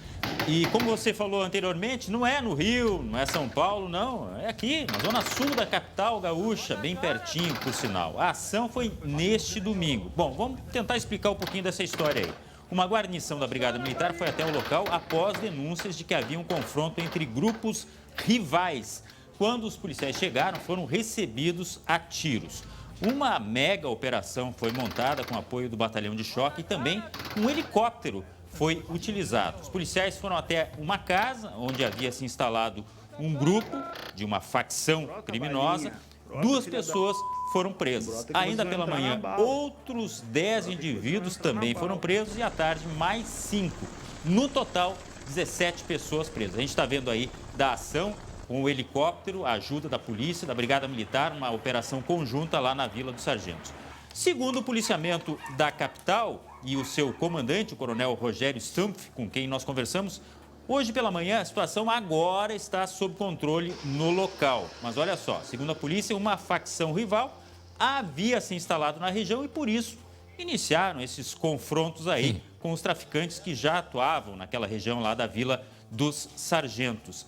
E como você falou anteriormente, não é no Rio, não é São Paulo, não. É aqui, na Zona Sul da capital gaúcha, bem pertinho, por sinal. A ação foi neste domingo. Bom, vamos tentar explicar um pouquinho dessa história aí. Uma guarnição da Brigada Militar foi até o local após denúncias de que havia um confronto entre grupos rivais. Quando os policiais chegaram, foram recebidos a tiros. Uma mega operação foi montada com apoio do batalhão de choque e também um helicóptero foi utilizado. Os policiais foram até uma casa onde havia se instalado um grupo de uma facção criminosa. 2 pessoas foram presas. Ainda pela manhã, outros 10 indivíduos também foram presos e à tarde mais 5. No total, 17 pessoas presas. A gente está vendo aí da ação com o helicóptero, a ajuda da polícia, da Brigada Militar, uma operação conjunta lá na Vila dos Sargentos. Segundo o policiamento da capital e o seu comandante, o coronel Rogério Stumpf, com quem nós conversamos, hoje pela manhã a situação agora está sob controle no local. Mas olha só, segundo a polícia, uma facção rival havia se instalado na região e por isso iniciaram esses confrontos aí com os traficantes que já atuavam naquela região lá da Vila dos Sargentos.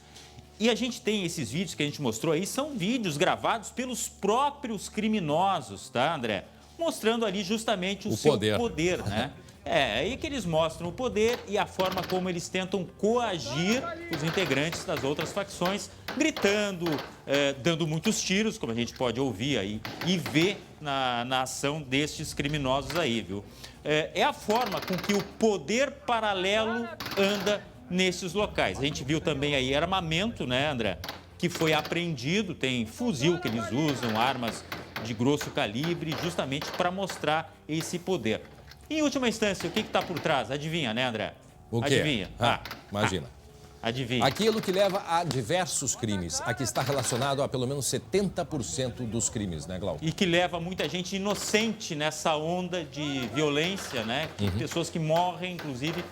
E a gente tem esses vídeos que a gente mostrou aí, são vídeos gravados pelos próprios criminosos, tá, André? Mostrando ali justamente o seu poder, né? É aí que eles mostram o poder e a forma como eles tentam coagir os integrantes das outras facções, gritando, dando muitos tiros, como a gente pode ouvir aí e ver na ação destes criminosos aí, viu? É a forma com que o poder paralelo anda nesses locais. A gente viu também aí armamento, né, André? Que foi apreendido, tem fuzil que eles usam, armas de grosso calibre, justamente para mostrar esse poder. Em última instância, o que está por trás? Adivinha, né, André? O quê? Adivinha. Imagina. Adivinha. Aquilo que leva a diversos crimes. Aqui está relacionado a pelo menos 70% dos crimes, né, Glauco? E que leva muita gente inocente nessa onda de violência, né? Pessoas que morrem, inclusive,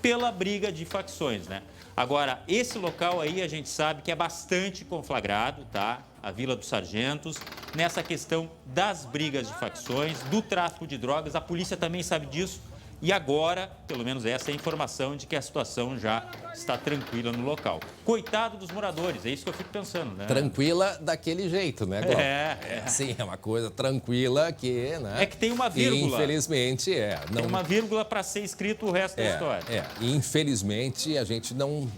pela briga de facções, né? Agora, esse local aí a gente sabe que é bastante conflagrado, tá? A Vila dos Sargentos, nessa questão das brigas de facções, do tráfico de drogas, a polícia também sabe disso. E agora, pelo menos essa é a informação de que a situação já está tranquila no local. Coitado dos moradores, é isso que eu fico pensando, né? Tranquila daquele jeito, né, Glauco? Sim, é uma coisa tranquila que, né? É que tem uma vírgula. Infelizmente, Não... Tem uma vírgula para ser escrito o resto da história. Infelizmente, a gente não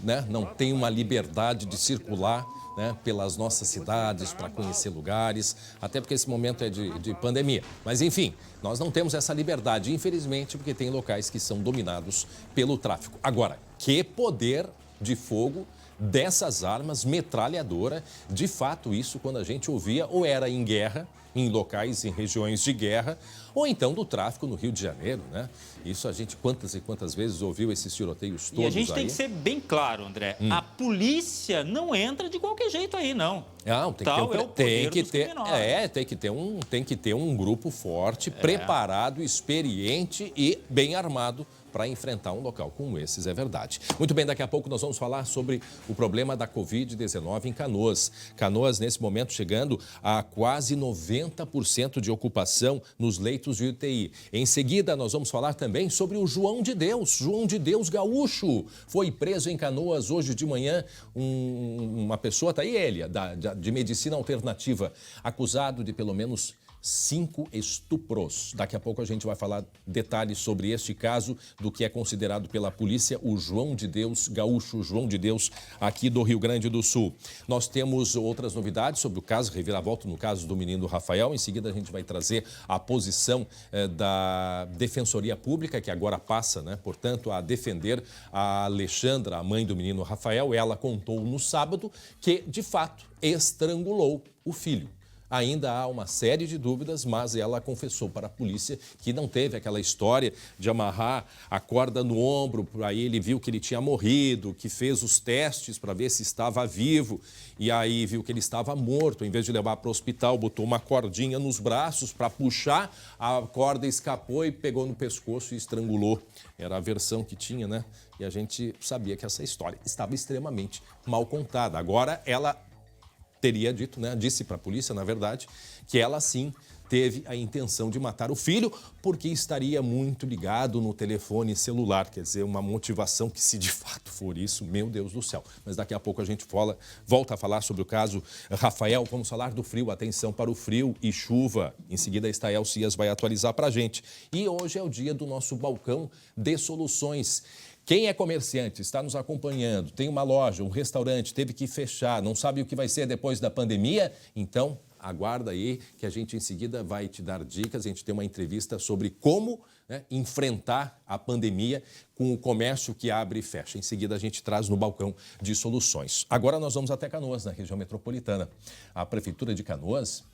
tem uma liberdade de circular, né, pelas nossas cidades, para conhecer lugares, até porque esse momento é de pandemia. Mas, enfim, nós não temos essa liberdade, infelizmente, porque tem locais que são dominados pelo tráfico. Agora, que poder de fogo dessas armas, metralhadora, de fato, isso quando a gente ouvia ou era em guerra, em locais, em regiões de guerra, ou então do tráfico no Rio de Janeiro, né? Isso a gente quantas e quantas vezes ouviu esses tiroteios todos aí. E a gente tem que ser bem claro, André, a polícia não entra de qualquer jeito aí, não. Não, tem que ter um grupo forte, preparado, experiente e bem armado para enfrentar um local como esses, é verdade. Muito bem, daqui a pouco nós vamos falar sobre o problema da Covid-19 em Canoas. Canoas, nesse momento, chegando a quase 90% de ocupação nos leitos de UTI. Em seguida, nós vamos falar também sobre o João de Deus gaúcho. Foi preso em Canoas hoje de manhã uma pessoa, tá aí ele, de medicina alternativa, acusado de pelo menos 5 estupros. Daqui a pouco a gente vai falar detalhes sobre este caso, do que é considerado pela polícia o João de Deus gaúcho, João de Deus, aqui do Rio Grande do Sul. Nós temos outras novidades sobre o caso, reviravolta no caso do menino Rafael. Em seguida a gente vai trazer a posição da Defensoria Pública, que agora passa, portanto, a defender a Alexandra, a mãe do menino Rafael. Ela contou no sábado que, de fato, estrangulou o filho. Ainda há uma série de dúvidas, mas ela confessou para a polícia que não teve aquela história de amarrar a corda no ombro, aí ele viu que ele tinha morrido, que fez os testes para ver se estava vivo, e aí viu que ele estava morto. Em vez de levar para o hospital, botou uma cordinha nos braços para puxar, a corda escapou e pegou no pescoço e estrangulou. Era a versão que tinha, E a gente sabia que essa história estava extremamente mal contada. Agora ela teria dito, disse para a polícia, na verdade, que ela sim teve a intenção de matar o filho porque estaria muito ligado no telefone celular. Quer dizer, uma motivação que, se de fato for isso, meu Deus do céu. Mas daqui a pouco a gente volta a falar sobre o caso Rafael. Vamos falar do frio. Atenção para o frio e chuva. Em seguida, a Estael Cias vai atualizar para a gente. E hoje é o dia do nosso balcão de soluções. Quem é comerciante, está nos acompanhando, tem uma loja, um restaurante, teve que fechar, não sabe o que vai ser depois da pandemia? Então, aguarda aí que a gente em seguida vai te dar dicas. A gente tem uma entrevista sobre como enfrentar a pandemia com o comércio que abre e fecha. Em seguida, a gente traz no balcão de soluções. Agora nós vamos até Canoas, na região metropolitana. A Prefeitura de Canoas,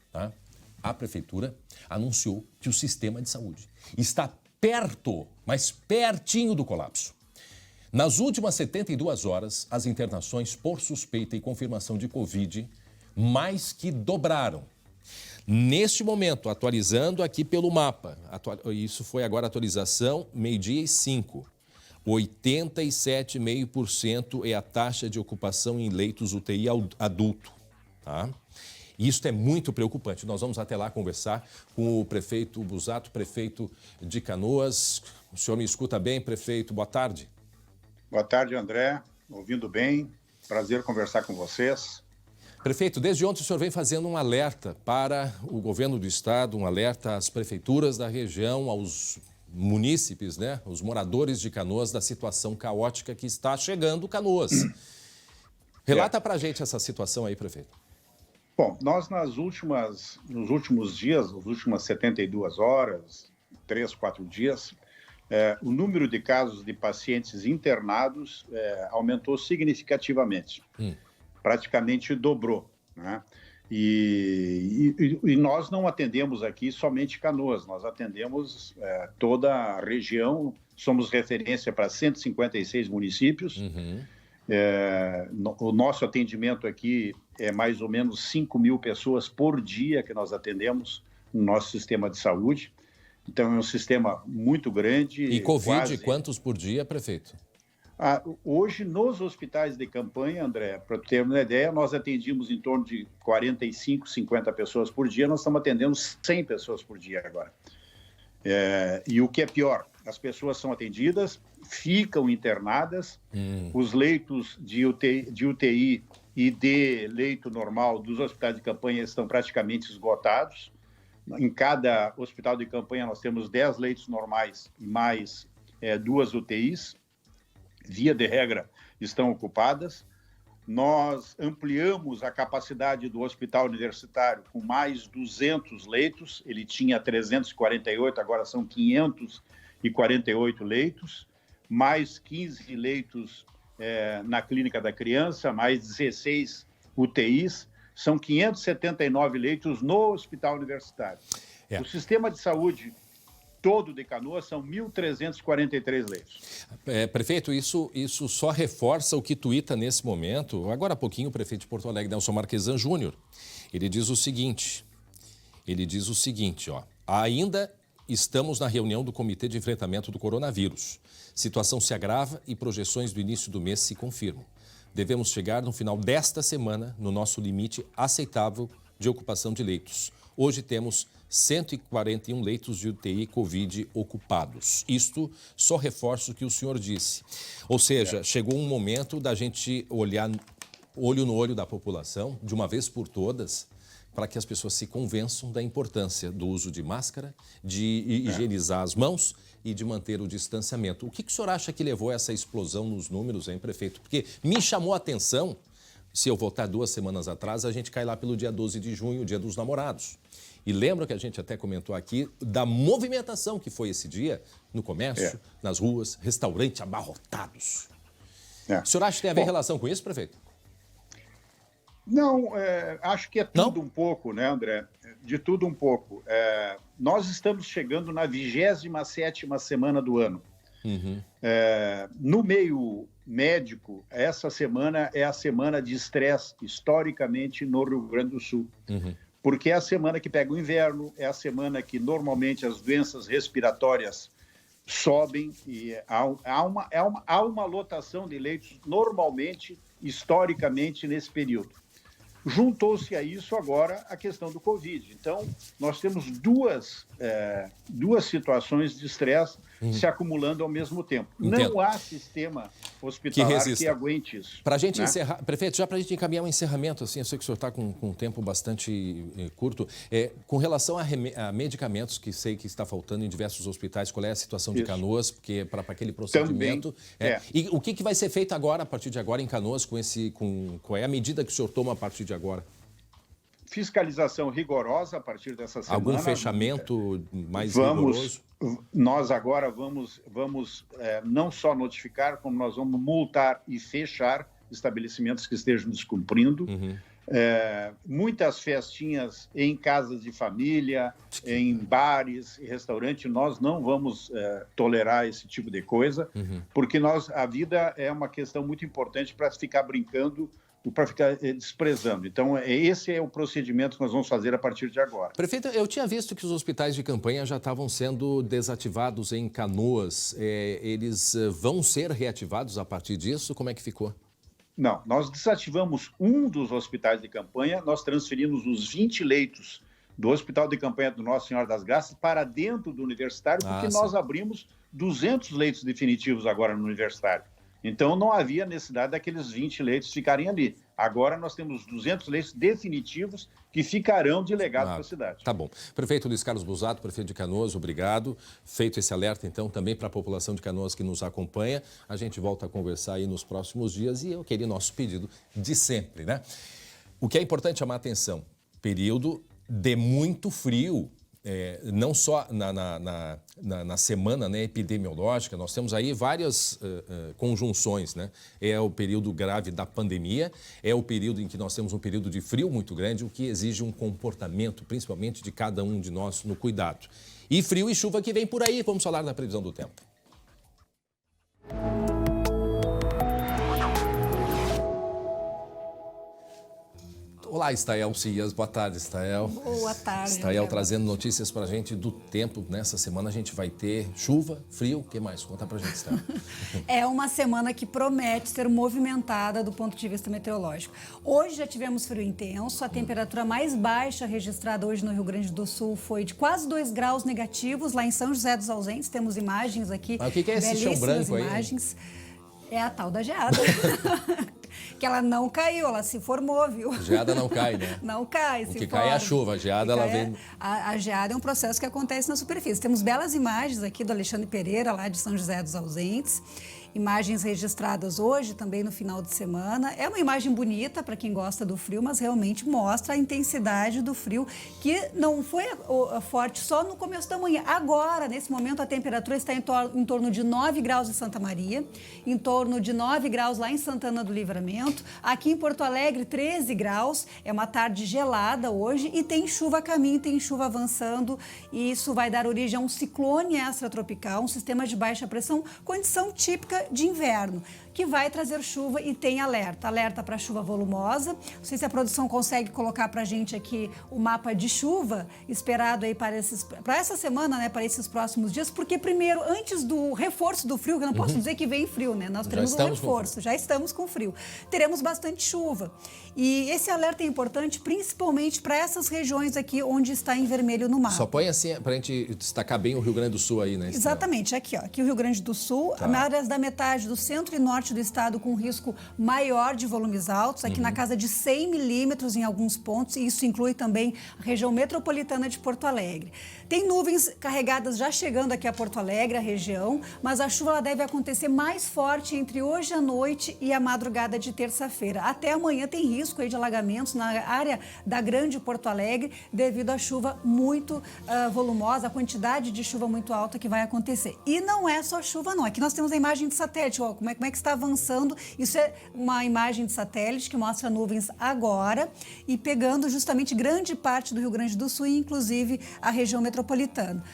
a Prefeitura anunciou que o sistema de saúde está perto, mas pertinho do colapso. Nas últimas 72 horas, as internações por suspeita e confirmação de Covid mais que dobraram. Neste momento, atualizando aqui pelo mapa, isso foi agora a atualização, 12:05, 87,5% é a taxa de ocupação em leitos UTI adulto, Isso é muito preocupante. Nós vamos até lá conversar com o prefeito Busato, prefeito de Canoas. O senhor me escuta bem, prefeito? Boa tarde. Boa tarde, André. Ouvindo bem. Prazer conversar com vocês. Prefeito, desde ontem o senhor vem fazendo um alerta para o governo do estado, um alerta às prefeituras da região, aos munícipes, os moradores de Canoas, da situação caótica que está chegando Canoas. Relata para a gente essa situação aí, prefeito. Bom, nós nos últimos dias, nas últimas 72 horas, 3, 4 dias, o número de casos de pacientes internados aumentou significativamente. Praticamente dobrou, E nós não atendemos aqui somente Canoas, nós atendemos toda a região, somos referência para 156 municípios. O nosso atendimento aqui é mais ou menos 5.000 pessoas por dia que nós atendemos no nosso sistema de saúde. Então, é um sistema muito grande. E Covid, quantos por dia, prefeito? Hoje, nos hospitais de campanha, André, para ter uma ideia, nós atendíamos em torno de 45, 50 pessoas por dia, nós estamos atendendo 100 pessoas por dia agora. E o que é pior, as pessoas são atendidas, ficam internadas, os leitos de UTI e de leito normal dos hospitais de campanha estão praticamente esgotados. Em cada hospital de campanha nós temos 10 leitos normais e mais 2 UTIs. Via de regra, estão ocupadas. Nós ampliamos a capacidade do hospital universitário com mais 200 leitos. Ele tinha 348, agora são 548 leitos. Mais 15 leitos na clínica da criança, mais 16 UTIs. São 579 leitos no hospital universitário. O sistema de saúde todo de Canoas são 1.343 leitos. Prefeito, isso só reforça o que tuita nesse momento. Agora há pouquinho o prefeito de Porto Alegre, Nelson Marquesan Júnior, ele diz o seguinte, ainda estamos na reunião do Comitê de Enfrentamento do Coronavírus. Situação se agrava e projeções do início do mês se confirmam. Devemos chegar no final desta semana no nosso limite aceitável de ocupação de leitos. Hoje temos 141 leitos de UTI Covid ocupados. Isto só reforça o que o senhor disse. Ou seja, chegou um momento da gente olhar olho no olho da população, de uma vez por todas, para que as pessoas se convençam da importância do uso de máscara, de higienizar as mãos e de manter o distanciamento. O que o senhor acha que levou a essa explosão nos números, hein, prefeito? Porque me chamou a atenção, se eu voltar 2 semanas atrás, a gente cai lá pelo dia 12 de junho, o Dia dos Namorados. E lembra que a gente até comentou aqui da movimentação que foi esse dia no comércio, nas ruas, restaurantes abarrotados. O senhor acha que tem a ver relação com isso, prefeito? Não, acho que é tudo um pouco, né, André? De tudo um pouco. Nós estamos chegando na 27ª semana do ano. No meio médico, essa semana é a semana de estresse, historicamente, no Rio Grande do Sul. Porque é a semana que pega o inverno, é a semana que normalmente as doenças respiratórias sobem e há uma lotação de leitos normalmente, historicamente, nesse período. Juntou-se a isso agora a questão do Covid. Então, nós temos duas situações de estresse se acumulando ao mesmo tempo. Entendo. Não há sistema hospitalar que aguente isso. Para a gente encerrar, prefeito, já para a gente encaminhar um encerramento, assim, eu sei que o senhor está com um tempo bastante curto, com relação a medicamentos que sei que está faltando em diversos hospitais, qual é a situação de Canoas, porque para aquele procedimento... E o que vai ser feito agora, a partir de agora, em Canoas, qual é a medida que o senhor toma a partir de agora? Fiscalização rigorosa a partir dessa semana. Algum fechamento mais rigoroso? Nós agora vamos não só notificar, como nós vamos multar e fechar estabelecimentos que estejam descumprindo. Muitas festinhas em casas de família, em bares e restaurantes, nós não vamos tolerar esse tipo de coisa, porque a vida é uma questão muito importante para ficar brincando, para ficar desprezando. Então, esse é o procedimento que nós vamos fazer a partir de agora. Prefeito, eu tinha visto que os hospitais de campanha já estavam sendo desativados em Canoas. Eles vão ser reativados a partir disso? Como é que ficou? Não, nós desativamos um dos hospitais de campanha, nós transferimos os 20 leitos do Hospital de Campanha do Nossa Senhora das Graças para dentro do Universitário, porque nós abrimos 200 leitos definitivos agora no Universitário. Então, não havia necessidade daqueles 20 leitos ficarem ali. Agora, nós temos 200 leitos definitivos que ficarão de legado para a cidade. Tá bom. Prefeito Luiz Carlos Busato, prefeito de Canoas, obrigado. Feito esse alerta, então, também para a população de Canoas que nos acompanha. A gente volta a conversar aí nos próximos dias e aquele nosso pedido de sempre, né? O que é importante chamar a atenção, período de muito frio. Não só na semana, né, epidemiológica, nós temos aí várias conjunções, né? É o período grave da pandemia, é o período em que nós temos um período de frio muito grande, o que exige um comportamento, principalmente de cada um de nós, no cuidado. E frio e chuva que vem por aí, vamos falar da previsão do tempo. Olá, Estael Cias. Boa tarde, Estael. Boa tarde. Estael trazendo notícias pra gente do tempo. Nessa semana a gente vai ter chuva, frio, o que mais? Conta pra gente, Estael. É uma semana que promete ser movimentada do ponto de vista meteorológico. Hoje já tivemos frio intenso, a temperatura mais baixa registrada hoje no Rio Grande do Sul foi de quase 2 graus negativos, lá em São José dos Ausentes. Temos imagens aqui. Mas o que é esse chão branco aí? Imagens. É a tal da geada. Que ela não caiu, ela se formou, viu? Geada não cai, né? Não cai, se forma. O que cai é a chuva, a geada ela vem... A geada é um processo que acontece na superfície. Temos belas imagens aqui do Alexandre Pereira, lá de São José dos Ausentes. Imagens registradas hoje, também no final de semana. É uma imagem bonita para quem gosta do frio, mas realmente mostra a intensidade do frio, que não foi forte só no começo da manhã. Agora, nesse momento, a temperatura está em torno de 9 graus em Santa Maria, em torno de 9 graus lá em Santana do Livramento. Aqui em Porto Alegre, 13 graus. É uma tarde gelada hoje e tem chuva a caminho, tem chuva avançando. E isso vai dar origem a um ciclone extratropical, um sistema de baixa pressão, condição típica de inverno, que vai trazer chuva e tem alerta para chuva volumosa. Não sei se a produção consegue colocar para a gente aqui o mapa de chuva esperado aí para essa semana, né, para esses próximos dias, porque primeiro, antes do reforço do frio, que eu não posso dizer que vem frio, né, nós teremos um reforço, já estamos com frio, teremos bastante chuva. E esse alerta é importante principalmente para essas regiões aqui onde está em vermelho no mapa. Só põe assim para a gente destacar bem o Rio Grande do Sul aí, né? Exatamente, aqui, ó, aqui o Rio Grande do Sul, áreas da metade do centro e norte norte do estado com risco maior de volumes altos, aqui na casa de 100 milímetros em alguns pontos, e isso inclui também a região metropolitana de Porto Alegre. Tem nuvens carregadas já chegando aqui a Porto Alegre, a região, mas a chuva ela deve acontecer mais forte entre hoje à noite e a madrugada de terça-feira. Até amanhã tem risco aí de alagamentos na área da Grande Porto Alegre devido à chuva muito volumosa, a quantidade de chuva muito alta que vai acontecer. E não é só chuva, não. Aqui nós temos a imagem de satélite, ó, como é que está avançando. Isso é uma imagem de satélite que mostra nuvens agora e pegando justamente grande parte do Rio Grande do Sul, inclusive a região metropolitana.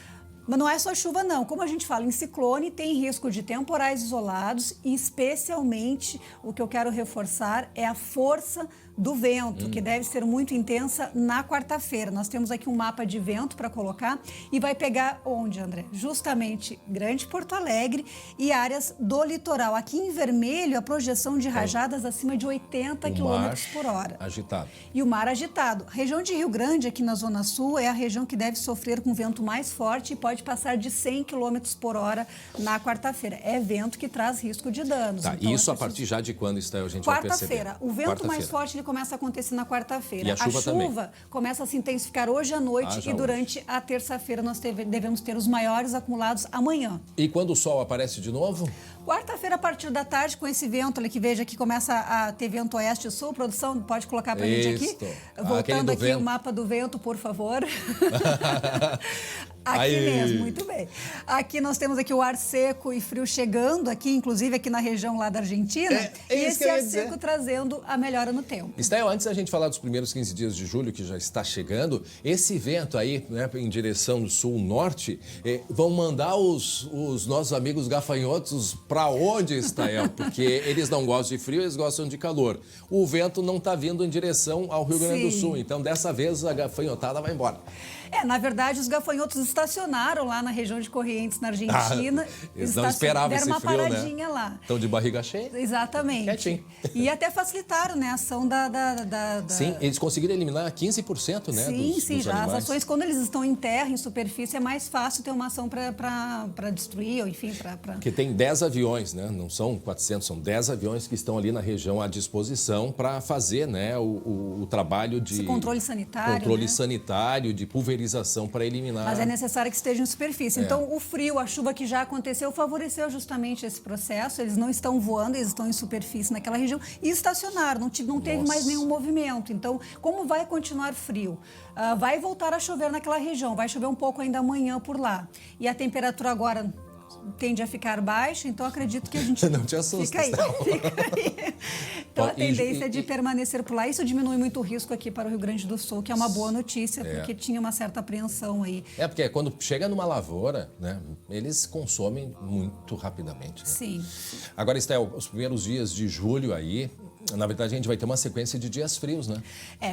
Mas não é só chuva, não. Como a gente fala em ciclone, tem risco de temporais isolados e, especialmente, o que eu quero reforçar é a força do vento, que deve ser muito intensa na quarta-feira. Nós temos aqui um mapa de vento para colocar e vai pegar onde, André? Justamente Grande Porto Alegre e áreas do litoral. Aqui em vermelho, a projeção de rajadas acima de 80 km por hora. Agitado. E o mar agitado. A região de Rio Grande, aqui na Zona Sul, é a região que deve sofrer com vento mais forte e pode passar de 100 km por hora na quarta-feira. É vento que traz risco de danos. Tá, então, isso a partir já de quando está, a gente vai perceber? Quarta-feira. O vento mais forte ele começa a acontecer na quarta-feira. E a chuva começa a se intensificar hoje à noite e durante a terça-feira nós devemos ter os maiores acumulados amanhã. E quando o sol aparece de novo? Quarta-feira, a partir da tarde, com esse vento ali que veja que começa a ter vento oeste e sul. Produção, pode colocar pra gente aqui? Voltando aqui o mapa do vento, por favor. Aqui mesmo, muito bem. Aqui nós temos aqui o ar seco e frio chegando aqui, inclusive aqui na região lá da Argentina. E esse ar seco trazendo a melhora no tempo. Estel, antes da gente falar dos primeiros 15 dias de julho, que já está chegando, esse vento aí, né, em direção do sul-norte, vão mandar os nossos amigos gafanhotos para onde, Estel? Porque eles não gostam de frio, eles gostam de calor. O vento não está vindo em direção ao Rio Grande do Sul, então dessa vez a gafanhotada vai embora. Na verdade, os gafanhotos estacionaram lá na região de Corrientes, na Argentina. Eles não esperavam esse frio, deram uma paradinha lá. Estão de barriga cheia? Exatamente. Quietinho. E até facilitaram, né, a ação da... Sim, eles conseguiram eliminar 15%, né, dos já. animais. As ações, quando eles estão em terra, em superfície, é mais fácil ter uma ação para destruir, ou enfim, para... Porque tem 10 aviões, né? Não são 400, são 10 aviões que estão ali na região à disposição para fazer, né, o trabalho de... Esse controle sanitário, Controle né? sanitário, de pulverização para eliminar... Mas é necessário que esteja em superfície. Então, o frio, a chuva que já aconteceu, favoreceu justamente esse processo. Eles não estão voando, eles estão em superfície naquela região e estacionaram, não teve mais nenhum movimento. Então, como vai continuar frio? Vai voltar a chover naquela região, vai chover um pouco ainda amanhã por lá. E a temperatura agora tende a ficar baixa, então acredito que a gente... Não te assusta. Fica aí. Então, a tendência é de permanecer por lá. Isso diminui muito o risco aqui para o Rio Grande do Sul, que é uma boa notícia, porque tinha uma certa apreensão aí. Porque quando chega numa lavoura, né, eles consomem muito rapidamente. Né? Sim. Agora, Estel, os primeiros dias de julho aí, na verdade, a gente vai ter uma sequência de dias frios, né?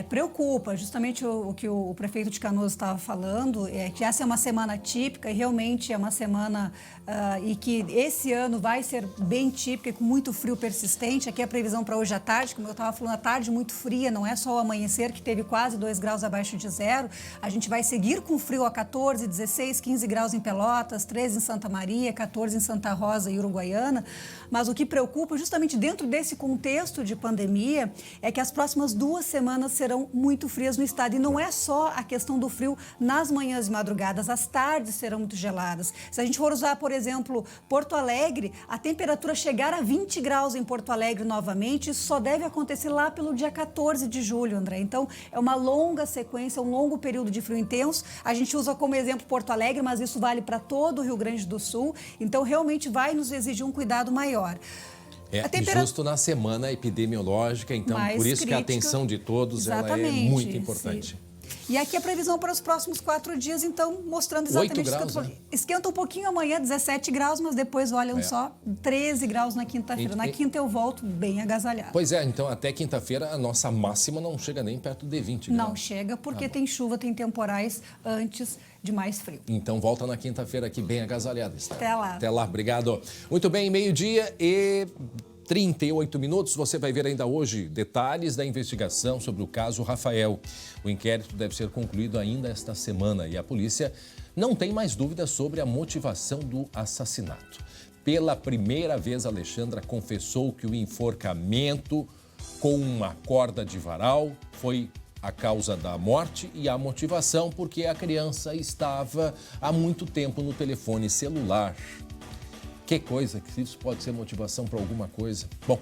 Preocupa. Justamente o que o prefeito de Canoas estava falando é que essa é uma semana típica e realmente é uma semana e que esse ano vai ser bem típica e com muito frio persistente. Aqui a previsão para hoje à tarde, como eu estava falando, a tarde muito fria, não é só o amanhecer que teve quase 2 graus abaixo de zero. A gente vai seguir com frio a 14, 16, 15 graus em Pelotas, 13 em Santa Maria, 14 em Santa Rosa e Uruguaiana. Mas o que preocupa, justamente dentro desse contexto de pandemia, é que as próximas 2 semanas serão muito frias no estado. E não é só a questão do frio nas manhãs e madrugadas, as tardes serão muito geladas. Se a gente for usar, por exemplo, Porto Alegre, a temperatura chegar a 20 graus em Porto Alegre novamente, isso só deve acontecer lá pelo dia 14 de julho, André. Então, é uma longa sequência, um longo período de frio intenso. A gente usa como exemplo Porto Alegre, mas isso vale para todo o Rio Grande do Sul. Então, realmente vai nos exigir um cuidado maior. Justo na semana epidemiológica, então mais por isso crítica, que a atenção de todos ela é muito importante. Sim. E aqui a previsão para os próximos 4 dias, então, mostrando exatamente 8 graus, isso. Esquenta um pouquinho amanhã, 17 graus, mas depois, olham só, 13 graus na quinta-feira. Na quinta eu volto bem agasalhado. Pois é, então até quinta-feira a nossa máxima não chega nem perto de 20 graus. Não chega, porque tem chuva, tem temporais antes de mais frio. Então volta na quinta-feira aqui bem agasalhado. Até lá. Até lá, obrigado. Muito bem, meio-dia e 38 minutos, você vai ver ainda hoje detalhes da investigação sobre o caso Rafael. O inquérito deve ser concluído ainda esta semana e a polícia não tem mais dúvidas sobre a motivação do assassinato. Pela primeira vez, Alexandra confessou que o enforcamento com uma corda de varal foi a causa da morte e a motivação porque a criança estava há muito tempo no telefone celular. Que coisa, que isso pode ser motivação para alguma coisa. Bom,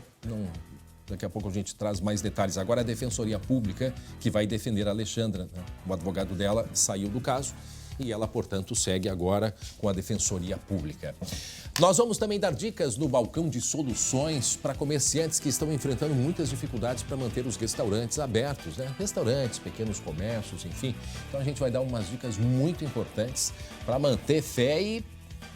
daqui a pouco a gente traz mais detalhes. Agora a Defensoria Pública que vai defender a Alexandra, né? O advogado dela saiu do caso e ela, portanto, segue agora com a Defensoria Pública. Nós vamos também dar dicas no balcão de soluções para comerciantes que estão enfrentando muitas dificuldades para manter os restaurantes abertos, né? Restaurantes, pequenos comércios, enfim. Então a gente vai dar umas dicas muito importantes para manter fé e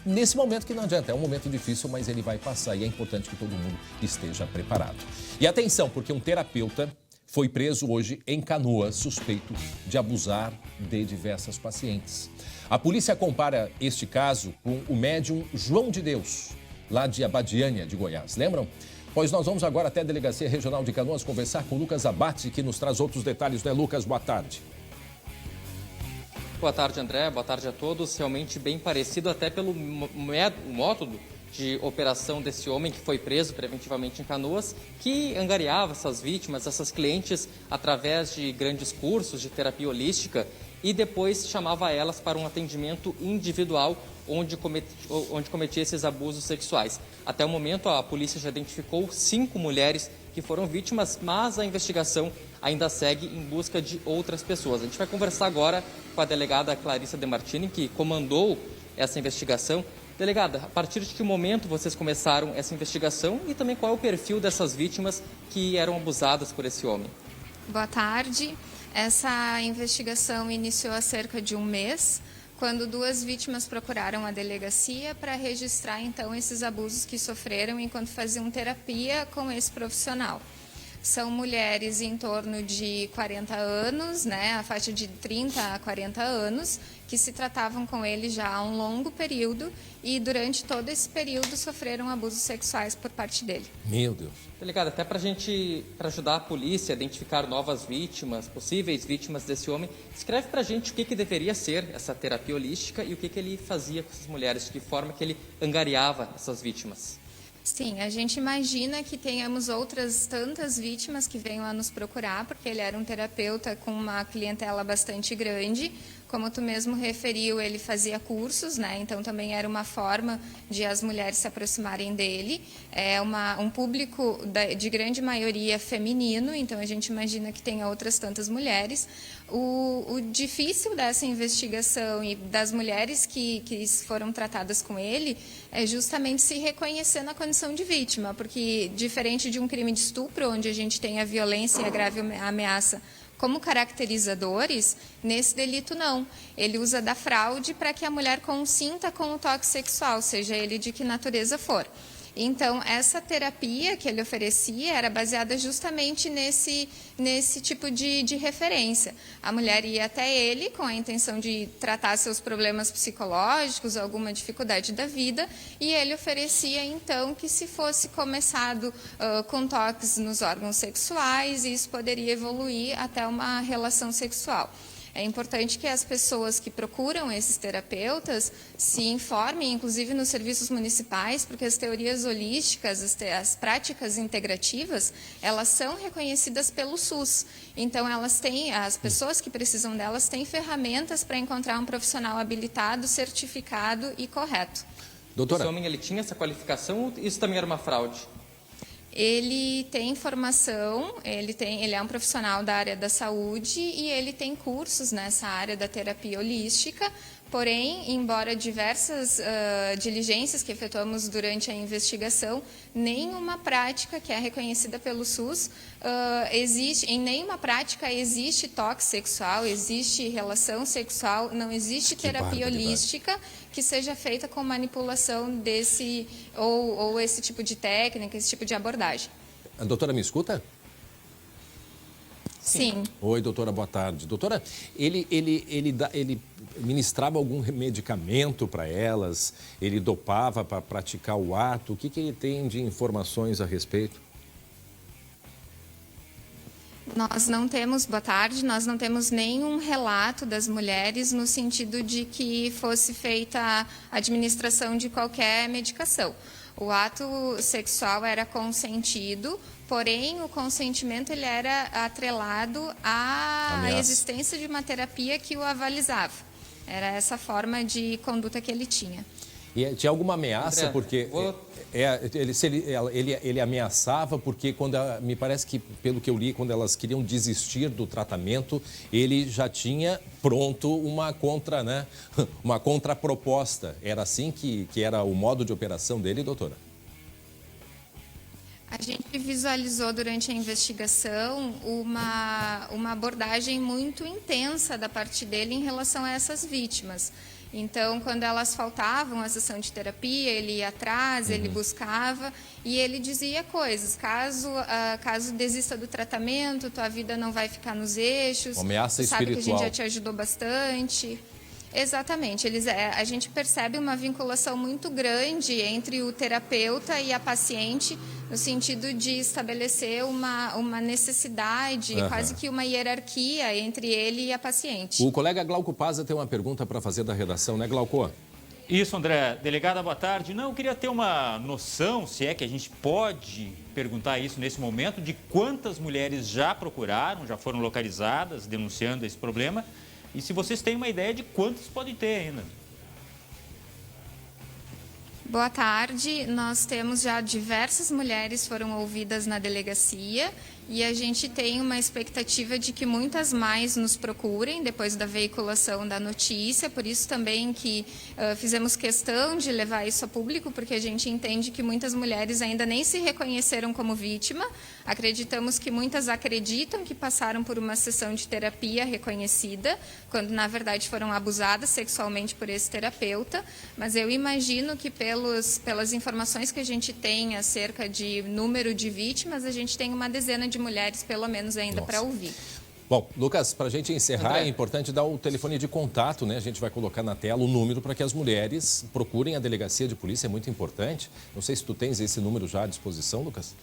nesse momento que não adianta, é um momento difícil, mas ele vai passar e é importante que todo mundo esteja preparado. E atenção, porque um terapeuta foi preso hoje em Canoas, suspeito de abusar de diversas pacientes. A polícia compara este caso com o médium João de Deus, lá de Abadiânia, de Goiás. Lembram? Pois nós vamos agora até a Delegacia Regional de Canoas conversar com o Lucas Abate, que nos traz outros detalhes, né, Lucas? Boa tarde. Boa tarde, André. Boa tarde a todos. Realmente bem parecido até pelo método de operação desse homem que foi preso preventivamente em Canoas, que angariava essas vítimas, essas clientes, através de grandes cursos de terapia holística e depois chamava elas para um atendimento individual onde cometia esses abusos sexuais. Até o momento, a polícia já identificou 5 mulheres que foram vítimas, mas a investigação ainda segue em busca de outras pessoas. A gente vai conversar agora com a delegada Clarissa De Martini, que comandou essa investigação. Delegada, a partir de que momento vocês começaram essa investigação e também qual é o perfil dessas vítimas que eram abusadas por esse homem? Boa tarde. Essa investigação iniciou há cerca de um mês, quando 2 vítimas procuraram a delegacia para registrar, então, esses abusos que sofreram enquanto faziam terapia com esse profissional. São mulheres em torno de 40 anos, né, a faixa de 30 a 40 anos, que se tratavam com ele já há um longo período e durante todo esse período sofreram abusos sexuais por parte dele. Meu Deus. Delegada, até para ajudar a polícia a identificar novas vítimas, possíveis vítimas desse homem, escreve para a gente o que deveria ser essa terapia holística e o que ele fazia com essas mulheres, de que forma que ele angariava essas vítimas. Sim, a gente imagina que tenhamos outras tantas vítimas que venham a nos procurar, porque ele era um terapeuta com uma clientela bastante grande. Como tu mesmo referiu, ele fazia cursos, né? Então também era uma forma de as mulheres se aproximarem dele. É um público de grande maioria feminino, então a gente imagina que tenha outras tantas mulheres. O difícil dessa investigação e das mulheres que foram tratadas com ele é justamente se reconhecer na condição de vítima, porque diferente de um crime de estupro, onde a gente tem a violência e a grave ameaça como caracterizadores, nesse delito não. Ele usa da fraude para que a mulher consinta com o toque sexual, seja ele de que natureza for. Então, essa terapia que ele oferecia era baseada justamente nesse tipo de referência. A mulher ia até ele com a intenção de tratar seus problemas psicológicos, alguma dificuldade da vida, e ele oferecia, então, que se fosse começado com toques nos órgãos sexuais, isso poderia evoluir até uma relação sexual. É importante que as pessoas que procuram esses terapeutas se informem, inclusive nos serviços municipais, porque as teorias holísticas, as práticas integrativas, elas são reconhecidas pelo SUS. Então, as pessoas que precisam delas têm ferramentas para encontrar um profissional habilitado, certificado e correto. Doutora, esse homem, ele tinha essa qualificação ou isso também era uma fraude? Ele tem formação, ele é um profissional da área da saúde e ele tem cursos nessa área da terapia holística. Porém, embora diversas diligências que efetuamos durante a investigação, nenhuma prática que é reconhecida pelo SUS existe, em nenhuma prática existe toque sexual, existe relação sexual, não existe terapia holística que seja feita com manipulação desse ou esse tipo de técnica, esse tipo de abordagem. A doutora me escuta? Sim. Oi, doutora, boa tarde. Doutora, ele ministrava algum medicamento para elas? Ele dopava para praticar o ato? O que ele tem de informações a respeito? Nós não temos, boa tarde, nós não temos nenhum relato das mulheres no sentido de que fosse feita a administração de qualquer medicação. O ato sexual era consentido, porém o consentimento ele era atrelado à existência de uma terapia que o avalizava. Era essa forma de conduta que ele tinha. E tinha alguma ameaça, André, porque ele ameaçava, porque me parece que, pelo que eu li, quando elas queriam desistir do tratamento, ele já tinha pronto uma contraproposta. Era assim que era o modo de operação dele, doutora? A gente visualizou durante a investigação uma abordagem muito intensa da parte dele em relação a essas vítimas. Então, quando elas faltavam à sessão de terapia, ele ia atrás, ele buscava e ele dizia coisas. Caso desista do tratamento, tua vida não vai ficar nos eixos. Uma ameaça espiritual. Sabe que a gente já te ajudou bastante. Exatamente. A gente percebe uma vinculação muito grande entre o terapeuta e a paciente, no sentido de estabelecer uma necessidade, quase que uma hierarquia entre ele e a paciente. O colega Glauco Paza tem uma pergunta para fazer da redação, né, Glauco? Isso, André. Delegada, boa tarde. Não, eu queria ter uma noção, se é que a gente pode perguntar isso nesse momento, de quantas mulheres já procuraram, já foram localizadas, denunciando esse problema, e se vocês têm uma ideia de quantas podem ter ainda. Boa tarde. Nós temos já diversas mulheres foram ouvidas na delegacia e a gente tem uma expectativa de que muitas mais nos procurem depois da veiculação da notícia. Por isso também que fizemos questão de levar isso a público, porque a gente entende que muitas mulheres ainda nem se reconheceram como vítima. Acreditamos que muitas acreditam que passaram por uma sessão de terapia reconhecida, quando na verdade foram abusadas sexualmente por esse terapeuta. Mas eu imagino que pelas informações que a gente tem acerca de número de vítimas, a gente tem uma dezena de mulheres, pelo menos, ainda para ouvir. Bom, Lucas, para a gente encerrar, André, é importante dar o telefone de contato, né? A gente vai colocar na tela o número para que as mulheres procurem a delegacia de polícia, é muito importante. Não sei se tu tens esse número já à disposição, Lucas.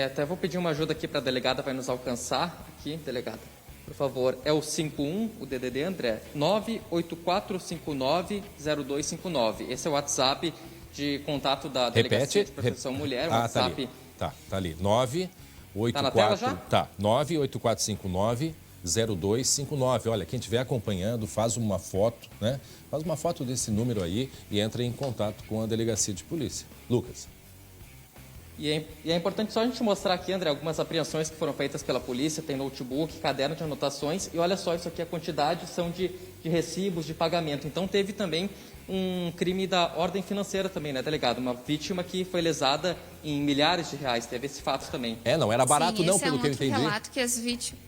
Até vou pedir uma ajuda aqui para a delegada, vai nos alcançar aqui, delegada. Por favor, é o 51, o DDD, André, 984590259. Esse é o WhatsApp de contato da Delegacia de Proteção à Mulher. WhatsApp. Tá ali. 984. Tá na tela já? Tá. 984590259. Olha, quem estiver acompanhando, faz uma foto, né? Faz uma foto desse número aí e entra em contato com a delegacia de polícia. Lucas. E é importante só a gente mostrar aqui, André, algumas apreensões que foram feitas pela polícia. Tem notebook, caderno de anotações. E olha só, isso aqui, a quantidade são de recibos de pagamento. Então, teve também um crime da ordem financeira também, né, delegado? Uma vítima que foi lesada em milhares de reais. Teve esse fato também. Não era barato não, pelo que eu entendi. Relato que as vítimas...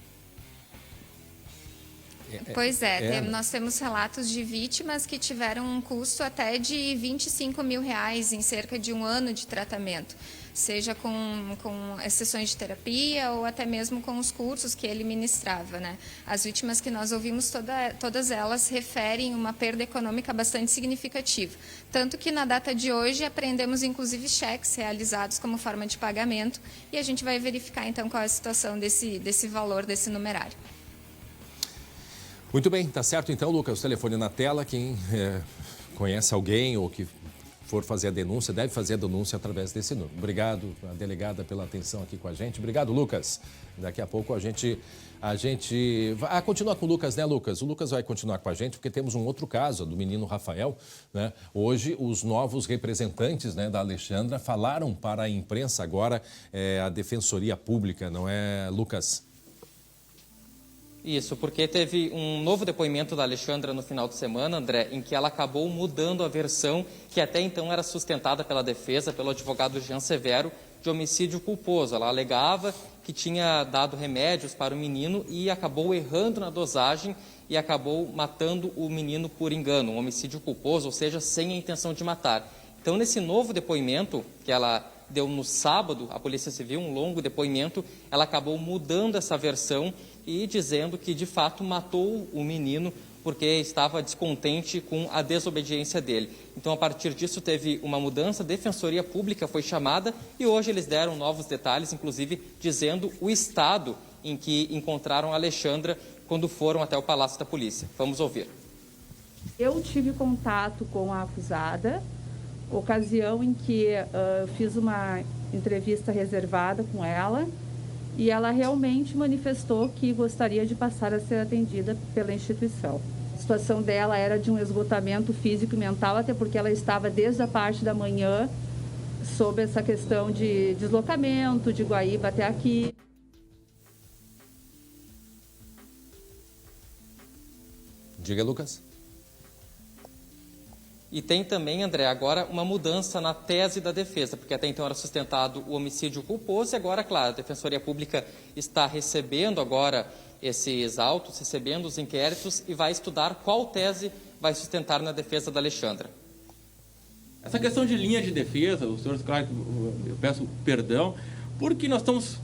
Pois nós temos relatos de vítimas que tiveram um custo até de 25 mil reais em cerca de um ano de tratamento, seja com as sessões de terapia ou até mesmo com os cursos que ele ministrava, né? As vítimas que nós ouvimos, todas elas referem uma perda econômica bastante significativa. Tanto que na data de hoje apreendemos inclusive cheques realizados como forma de pagamento e a gente vai verificar então qual é a situação desse valor, desse numerário. Muito bem, tá certo então, Lucas, o telefone na tela, quem conhece alguém ou que for fazer a denúncia, deve fazer a denúncia através desse número. Obrigado, a delegada, pela atenção aqui com a gente. Obrigado, Lucas. Daqui a pouco a gente vai continuar com o Lucas, né, Lucas? O Lucas vai continuar com a gente porque temos um outro caso, do menino Rafael, né? Hoje, os novos representantes, né, da Alexandra falaram para a imprensa agora, a Defensoria Pública, não é, Lucas? Isso, porque teve um novo depoimento da Alexandra no final de semana, André, em que ela acabou mudando a versão que até então era sustentada pela defesa, pelo advogado Jean Severo, de homicídio culposo. Ela alegava que tinha dado remédios para o menino e acabou errando na dosagem e acabou matando o menino por engano, um homicídio culposo, ou seja, sem a intenção de matar. Então, nesse novo depoimento que ela deu no sábado, a Polícia Civil, um longo depoimento, ela acabou mudando essa versão e dizendo que, de fato, matou o menino porque estava descontente com a desobediência dele. Então, a partir disso, teve uma mudança, a Defensoria Pública foi chamada e hoje eles deram novos detalhes, inclusive dizendo o estado em que encontraram a Alexandra quando foram até o Palácio da Polícia. Vamos ouvir. Eu tive contato com a acusada ocasião em que eu fiz uma entrevista reservada com ela e ela realmente manifestou que gostaria de passar a ser atendida pela instituição. A situação dela era de um esgotamento físico e mental, até porque ela estava desde a parte da manhã sob essa questão de deslocamento de Guaíba até aqui. Diga, Lucas. E tem também, André, agora uma mudança na tese da defesa, porque até então era sustentado o homicídio culposo e agora, claro, a Defensoria Pública está recebendo agora esses autos, recebendo os inquéritos e vai estudar qual tese vai sustentar na defesa da Alexandra. Essa questão de linha de defesa, o senhor, claro, eu peço perdão, porque nós estamos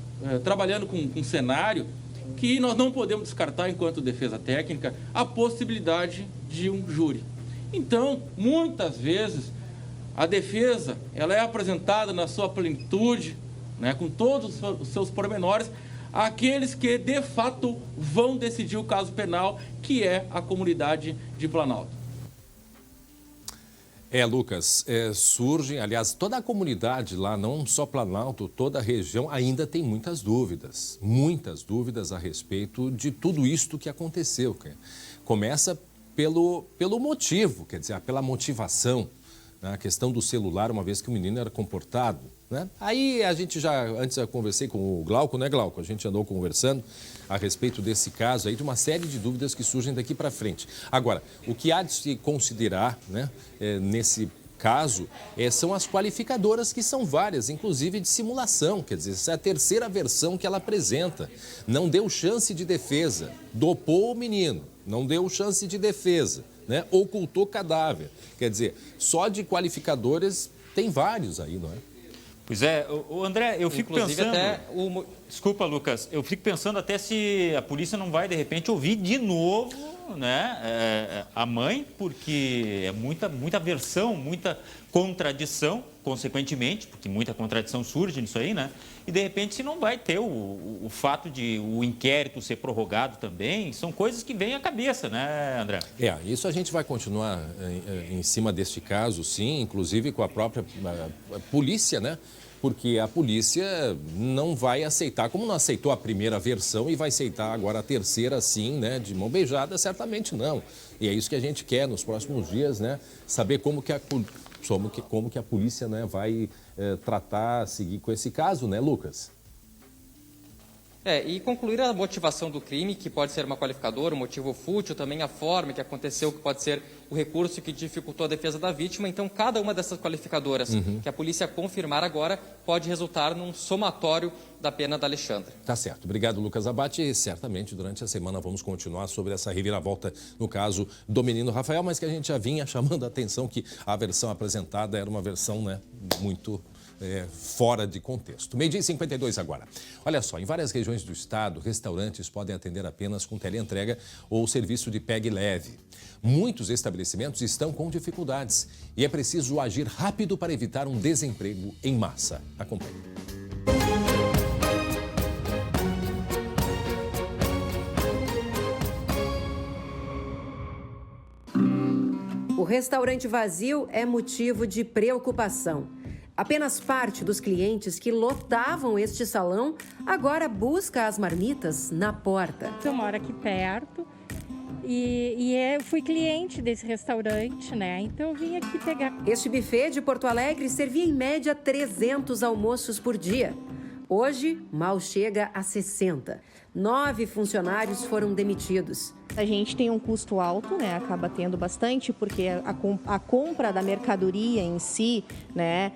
trabalhando com um cenário que nós não podemos descartar, enquanto defesa técnica, a possibilidade de um júri. Então, muitas vezes, a defesa ela é apresentada na sua plenitude, né, com todos os seus pormenores, àqueles que, de fato, vão decidir o caso penal, que é a comunidade de Planalto. Lucas, surgem, aliás, toda a comunidade lá, não só Planalto, toda a região, ainda tem muitas dúvidas a respeito de tudo isto que aconteceu. Começa pelo motivo, quer dizer, pela motivação, né? A questão do celular, uma vez que o menino era comportado, né? Aí a gente antes eu conversei com o Glauco, né, Glauco? A gente andou conversando a respeito desse caso aí, de uma série de dúvidas que surgem daqui para frente. Agora, o que há de se considerar, né, nesse caso, são as qualificadoras, que são várias, inclusive de simulação, quer dizer, essa é a terceira versão que ela apresenta. Não deu chance de defesa, dopou o menino, não deu chance de defesa, né? Ocultou cadáver. Quer dizer, só de qualificadores tem vários aí, não é? Pois é, o André, eu fico Inclusive, pensando... Desculpa, Lucas, eu fico pensando até se a polícia não vai, de repente, ouvir de novo, né, a mãe, porque é muita versão, muita contradição, consequentemente, porque muita contradição surge nisso aí, né? E, de repente, se não vai ter o fato de o inquérito ser prorrogado também, são coisas que vêm à cabeça, né, André? Isso a gente vai continuar em cima deste caso, sim, inclusive com a própria polícia, né? Porque a polícia não vai aceitar, como não aceitou a primeira versão e vai aceitar agora a terceira, sim, né? De mão beijada, certamente não. E é isso que a gente quer nos próximos dias, né? Saber como que a polícia, né, vai seguir com esse caso, né, Lucas? E concluir a motivação do crime, que pode ser uma qualificadora, um motivo fútil, também a forma que aconteceu, que pode ser o recurso que dificultou a defesa da vítima. Então, cada uma dessas qualificadoras que a polícia confirmar agora pode resultar num somatório da pena da Alexandra. Tá certo. Obrigado, Lucas Abate. E certamente, durante a semana, vamos continuar sobre essa reviravolta no caso do menino Rafael, mas que a gente já vinha chamando a atenção que a versão apresentada era uma versão, né, muito... fora de contexto. 12h52 agora. Olha só, em várias regiões do estado, restaurantes podem atender apenas com teleentrega ou serviço de pegue leve. Muitos estabelecimentos estão com dificuldades e é preciso agir rápido para evitar um desemprego em massa. Acompanhe. O restaurante vazio é motivo de preocupação. Apenas parte dos clientes que lotavam este salão agora busca as marmitas na porta. Eu moro aqui perto e eu fui cliente desse restaurante, né? Então eu vim aqui pegar. Este buffet de Porto Alegre servia em média 300 almoços por dia. Hoje, mal chega a 60. 9 funcionários foram demitidos. A gente tem um custo alto, né? Acaba tendo bastante, porque a compra da mercadoria em si, né?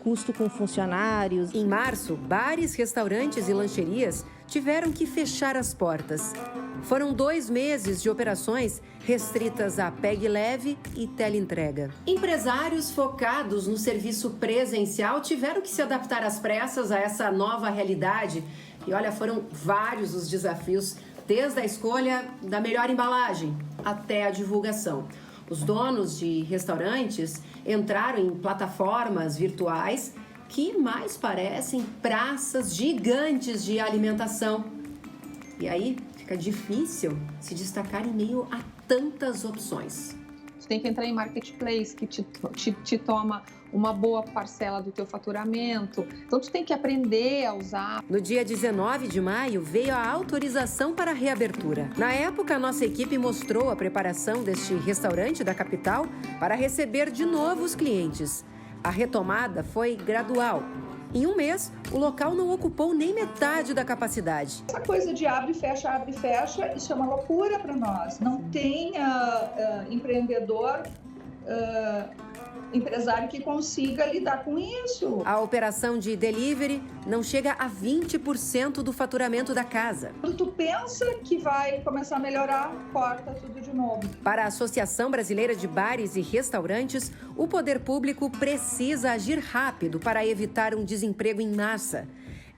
Custo com funcionários. Em março, bares, restaurantes e lancherias tiveram que fechar as portas. Foram 2 meses de operações restritas a pegue leve e teleentrega. Empresários focados no serviço presencial tiveram que se adaptar às pressas a essa nova realidade. E olha, foram vários os desafios, desde a escolha da melhor embalagem até a divulgação. Os donos de restaurantes entraram em plataformas virtuais que mais parecem praças gigantes de alimentação. E aí fica difícil se destacar em meio a tantas opções. tem que entrar em marketplace, que te toma uma boa parcela do teu faturamento. Então, tu tem que aprender a usar. No dia 19 de maio, veio a autorização para a reabertura. Na época, a nossa equipe mostrou a preparação deste restaurante da capital para receber de novo os clientes. A retomada foi gradual. Em um mês, o local não ocupou nem metade da capacidade. Essa coisa de abre e fecha, isso é uma loucura para nós. Não tem empreendedor, empresário que consiga lidar com isso. A operação de delivery não chega a 20% do faturamento da casa. Quando tu pensa que vai começar a melhorar, corta tudo de novo. Para a Associação Brasileira de Bares e Restaurantes, o poder público precisa agir rápido para evitar um desemprego em massa.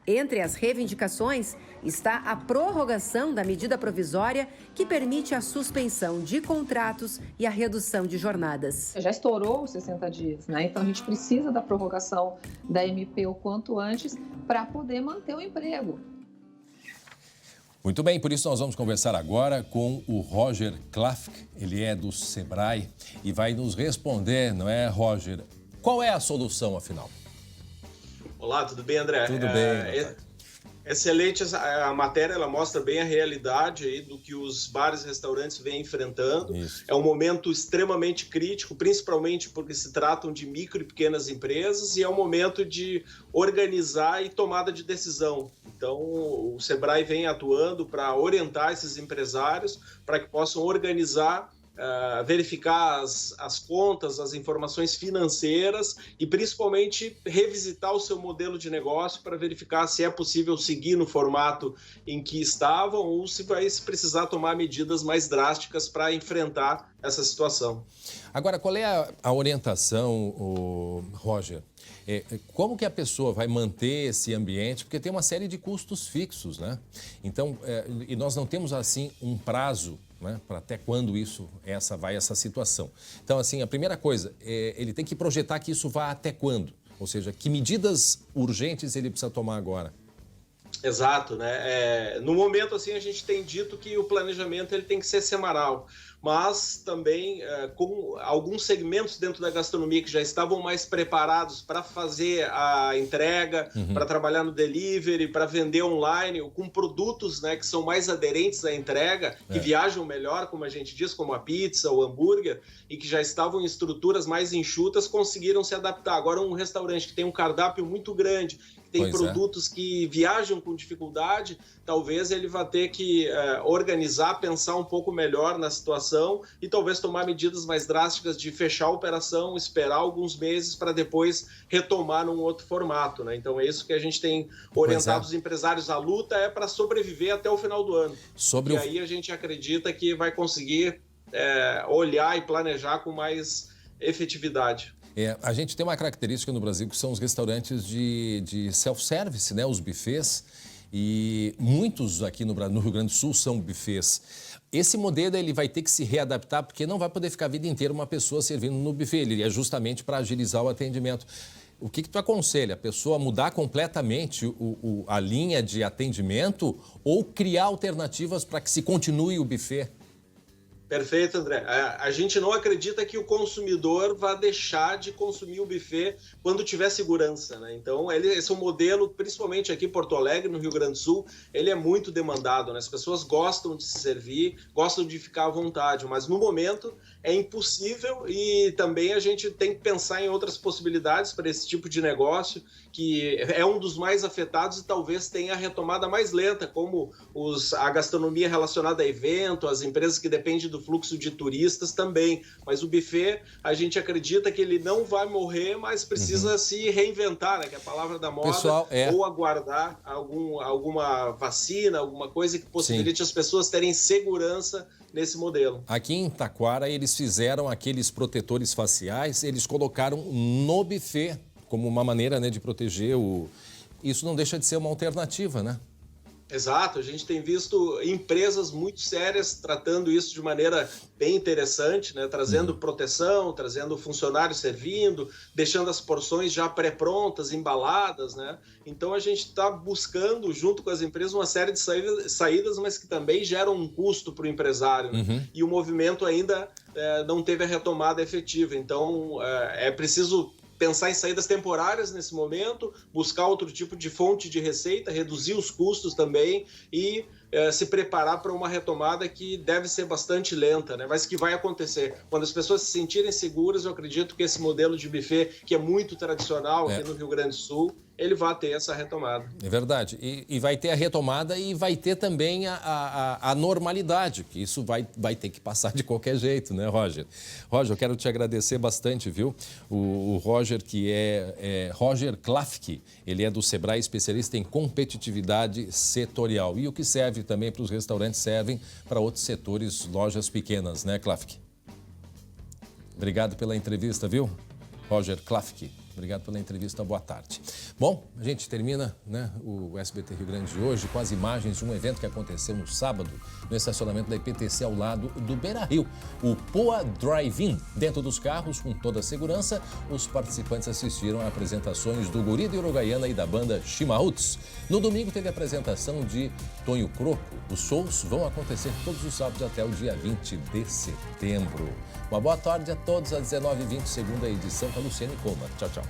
Entre as reivindicações está a prorrogação da medida provisória que permite a suspensão de contratos e a redução de jornadas. Já estourou os 60 dias, né? Então a gente precisa da prorrogação da MP o quanto antes para poder manter o emprego. Muito bem, por isso nós vamos conversar agora com o Roger Klafck. Ele é do Sebrae e vai nos responder, não é, Roger? Qual é a solução, afinal? Olá, tudo bem, André? Tudo bem. Excelente a matéria, ela mostra bem a realidade aí do que os bares e restaurantes vêm enfrentando. Isso. É um momento extremamente crítico, principalmente porque se tratam de micro e pequenas empresas e é um momento de organizar e tomada de decisão. Então, o Sebrae vem atuando para orientar esses empresários para que possam organizar, verificar as contas, as informações financeiras e principalmente revisitar o seu modelo de negócio para verificar se é possível seguir no formato em que estavam ou se vai precisar tomar medidas mais drásticas para enfrentar essa situação. Agora, qual é a orientação, Roger? Como que a pessoa vai manter esse ambiente? Porque tem uma série de custos fixos, né? Então, e nós não temos assim um prazo, né, para até quando essa situação. Então, assim, a primeira coisa, ele tem que projetar que isso vá até quando? Ou seja, que medidas urgentes ele precisa tomar agora? Exato, né? No momento, assim, a gente tem dito que o planejamento ele tem que ser semanal, mas também com alguns segmentos dentro da gastronomia que já estavam mais preparados para fazer a entrega, para trabalhar no delivery, para vender online, com produtos, né, que são mais aderentes à entrega, que viajam melhor, como a gente diz, como a pizza, o hambúrguer, e que já estavam em estruturas mais enxutas, conseguiram se adaptar. Agora, um restaurante que tem um cardápio muito grande, tem produtos que viajam com dificuldade, talvez ele vá ter que organizar, pensar um pouco melhor na situação e talvez tomar medidas mais drásticas de fechar a operação, esperar alguns meses para depois retomar num outro formato, né? Então é isso que a gente tem orientado os empresários. A luta é para sobreviver até o final do ano. E aí a gente acredita que vai conseguir olhar e planejar com mais efetividade. A gente tem uma característica no Brasil que são os restaurantes de self-service, né? Os buffets, e muitos aqui no Rio Grande do Sul são buffets. Esse modelo ele vai ter que se readaptar porque não vai poder ficar a vida inteira uma pessoa servindo no buffet, ele é justamente para agilizar o atendimento. O que tu aconselha? A pessoa mudar completamente a linha de atendimento ou criar alternativas para que se continue o buffet? Perfeito, André. A gente não acredita que o consumidor vá deixar de consumir o buffet quando tiver segurança, né? Então, esse é um modelo, principalmente aqui em Porto Alegre, no Rio Grande do Sul, ele é muito demandado, né? As pessoas gostam de se servir, gostam de ficar à vontade, mas no momento é impossível e também a gente tem que pensar em outras possibilidades para esse tipo de negócio, que é um dos mais afetados e talvez tenha a retomada mais lenta, como a gastronomia relacionada a evento, as empresas que dependem do fluxo de turistas também. Mas o buffet, a gente acredita que ele não vai morrer, mas precisa se reinventar, né? Que é a palavra da moda, ou aguardar alguma vacina, alguma coisa que possibilite as pessoas terem segurança nesse modelo. Aqui em Taquara, eles fizeram aqueles protetores faciais, eles colocaram no buffet como uma maneira, né, de proteger Isso não deixa de ser uma alternativa, né? Exato, a gente tem visto empresas muito sérias tratando isso de maneira bem interessante, né? Trazendo proteção, trazendo funcionários servindo, deixando as porções já pré-prontas, embaladas, né? Então a gente está buscando, junto com as empresas, uma série de saídas, mas que também geram um custo para o empresário. Né? E o movimento ainda não teve a retomada efetiva. Então é preciso pensar em saídas temporárias nesse momento, buscar outro tipo de fonte de receita, reduzir os custos também e se preparar para uma retomada que deve ser bastante lenta, né? Mas que vai acontecer. Quando as pessoas se sentirem seguras, eu acredito que esse modelo de buffet, que é muito tradicional aqui no Rio Grande do Sul, ele vai ter essa retomada. É verdade. E vai ter a retomada e vai ter também a normalidade, que isso vai ter que passar de qualquer jeito, né, Roger? Roger, eu quero te agradecer bastante, viu? O Roger, que é Roger Klafke, ele é do Sebrae, especialista em competitividade setorial. E o que serve também para os restaurantes, servem para outros setores, lojas pequenas, né, Klafke? Obrigado pela entrevista, viu? Roger Klafke. Obrigado pela entrevista, boa tarde. Bom, a gente termina, né, o SBT Rio Grande de hoje com as imagens de um evento que aconteceu no sábado no estacionamento da IPTC ao lado do Beira-Rio, o Poa Drive-In. Dentro dos carros, com toda a segurança, os participantes assistiram a apresentações do Guri de Uruguaiana e da banda Chimaúts. No domingo teve a apresentação de Tonho Croco. Os shows vão acontecer todos os sábados até o dia 20 de setembro. Uma boa tarde a todos, às 19h20, segunda edição com a Luciane Coma. Tchau, tchau.